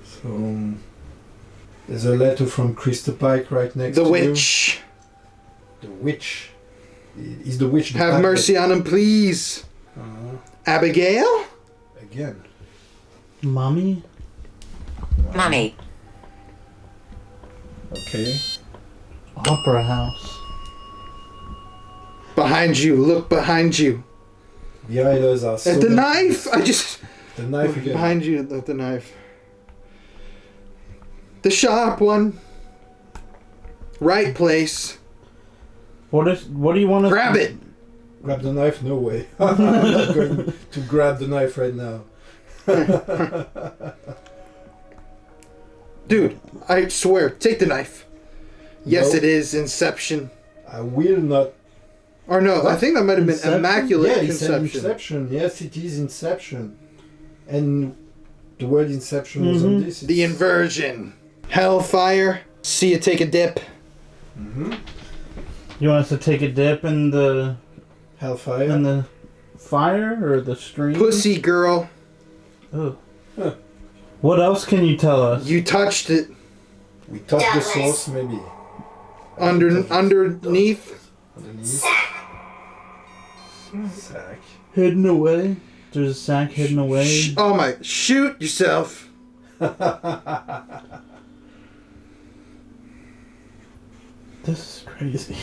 So there's a letter from Krista Pike right next The to witch. you. The witch. Is the witch the Have bad mercy on him, please. Uh, Abigail? again. Mummy? Mummy. Okay. Opera house. Behind you. Look behind you. Behind us are so At the many- knife. I just. The knife again. Behind you, the knife. The sharp one. Right place. What do you want to Grab it. Grab the knife? No way. I'm not going to grab the knife right now. Dude, I swear, take the knife. Yes, No. it is Inception. I will not. Or no, I think that might have been Inception? Immaculate Yeah, it's an Conception. Inception. Yes, it is Inception. And the word Inception was on this. The inversion. Hellfire. See you take a dip. You want us to take a dip in the Hellfire. fire or the stream? Pussy girl. Oh. What else can you tell us? You touched it. We touch the Douglas. source, maybe. Underneath. Underneath. Sack. Hidden away. There's a sack hidden away. Oh my. Shoot yourself. This is crazy.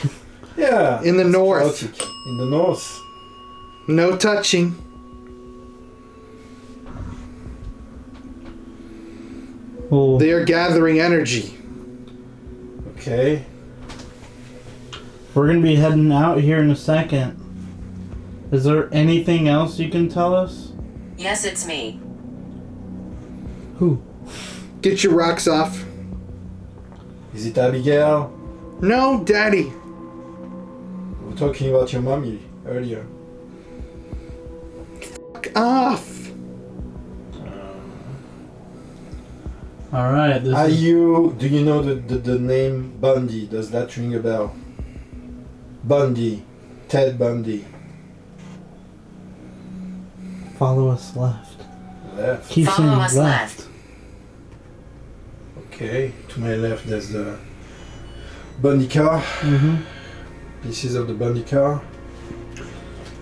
Yeah. In the it's north. chaotic. In the north. No touching. Well, They are gathering energy. Okay. we're gonna be heading out here in a second. Is there anything else you can tell us? Yes, it's me. Who? Get your rocks off. Is it Abigail? No, Daddy. We were talking about your mommy earlier. Fuck off. Alright, this Are is... you? Do you know the name Bundy? Does that ring a bell? Bundy, Ted Bundy. Follow us left. Left. Keep Follow saying us left. left. Okay. To my left, there's the Bundy car. Mm-hmm. Pieces of the Bundy car.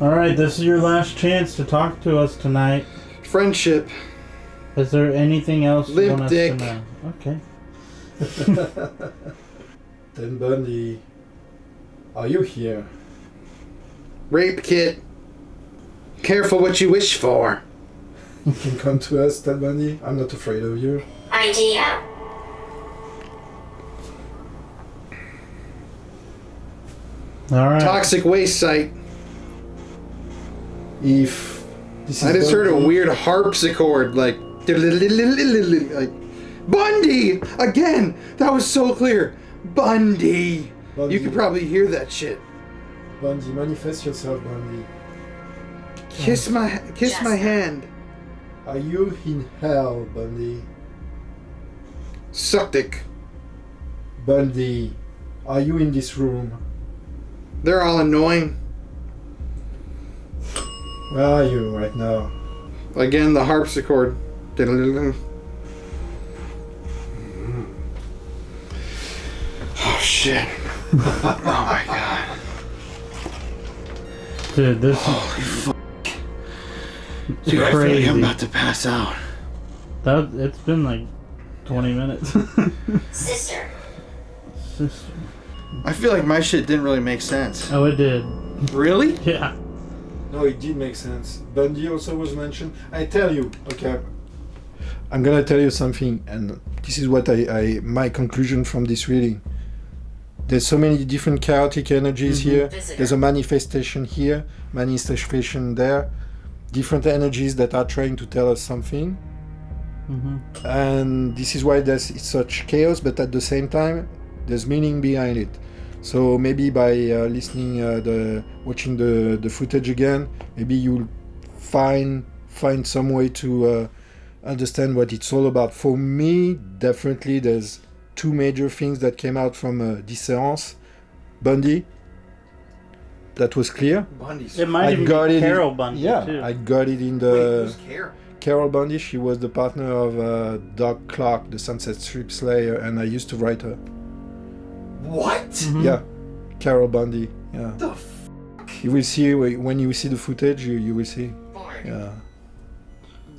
Alright, this is your last chance to talk to us tonight. Friendship. Is there anything else you Limp want us dick. to know? Okay. Ted Bundy. Are you here? Rape kit. Careful what you wish for. You can come to us, Ted Bundy. I'm not afraid of you. Idea. All right. Toxic waste site. If this is I just heard a Bundy- weird harpsichord, like Bundy again. That was so clear. Bundy. Bundy. You could probably hear that shit. Bundy, manifest yourself, Bundy. Kiss my hand. Are you in hell, Bundy? Suck dick. Bundy, are you in this room? They're all annoying. Where are you right now? Again, the harpsichord. Oh shit. Oh my god. Dude, this Dude, I feel crazy. like I'm about to pass out. It's been like 20 minutes. Sister. Sister. I feel like my shit didn't really make sense. Oh, it did. Really? Yeah. No, it did make sense. Bundy also was mentioned. I tell you, okay. I'm gonna tell you something, and this is what my conclusion from this reading. There's so many different chaotic energies here. Visitor. There's a manifestation here, manifestation there. Different energies that are trying to tell us something. Mm-hmm. And this is why there's such chaos, but at the same time, there's meaning behind it. So maybe by watching the footage again, maybe you'll find some way to understand what it's all about. For me, definitely, there's two major things that came out from this séance. Bundy, that was clear. Bundy's. It might even got be it. Carol Bundy, Yeah, too. I got it in Wait, the. who's Carol? Carol Bundy, she was the partner of Doc Clark, the Sunset Strip Slayer, and I used to write her. What? Mhm. Yeah, Carol Bundy. Yeah. The You will see when you see the footage. You will see. Board. Yeah.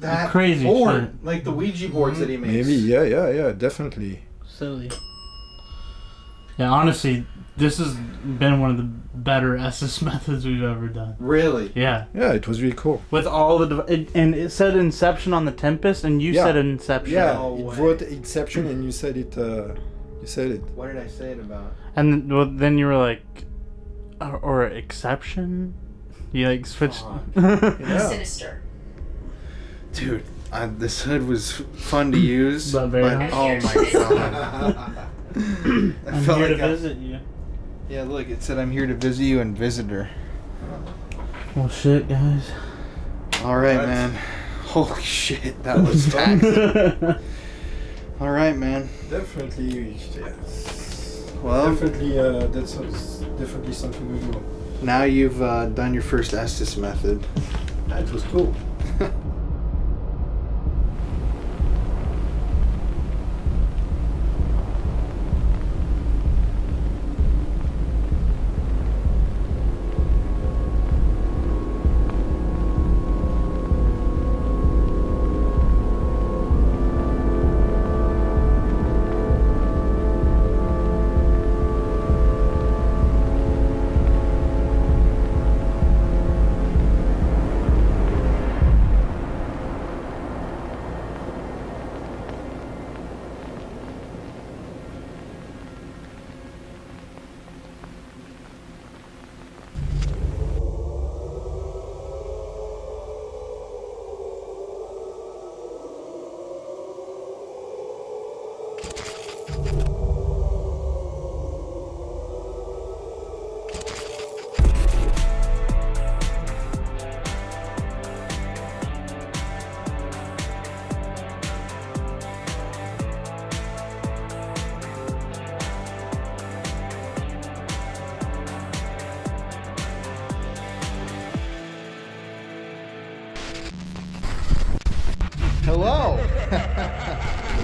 That Crazy board, shit. like the Ouija boards that he makes. Maybe. Yeah. Definitely. Silly. Yeah, honestly, this has been one of the better SS methods we've ever done. Really? Yeah. Yeah, it was really cool. With all the... and it said Inception on the Tempest, and you Yeah. said Inception. Yeah, No it way. wrote Inception, and you said it. You said it. What did I say it about? And then you were like... Or Exception? You like switched... Yeah. Sinister. Dude, this hood was fun to use, But very but nice. oh my god. I I'm felt here like to visit you. Yeah, look, it said I'm here to visit you and visitor. Well, shit, guys. Alright, What? man. Holy shit, that was taxing. Alright, man. Definitely. Yes. Well, Definitely. That's definitely something we do. now you've done your first Estes method. That was cool.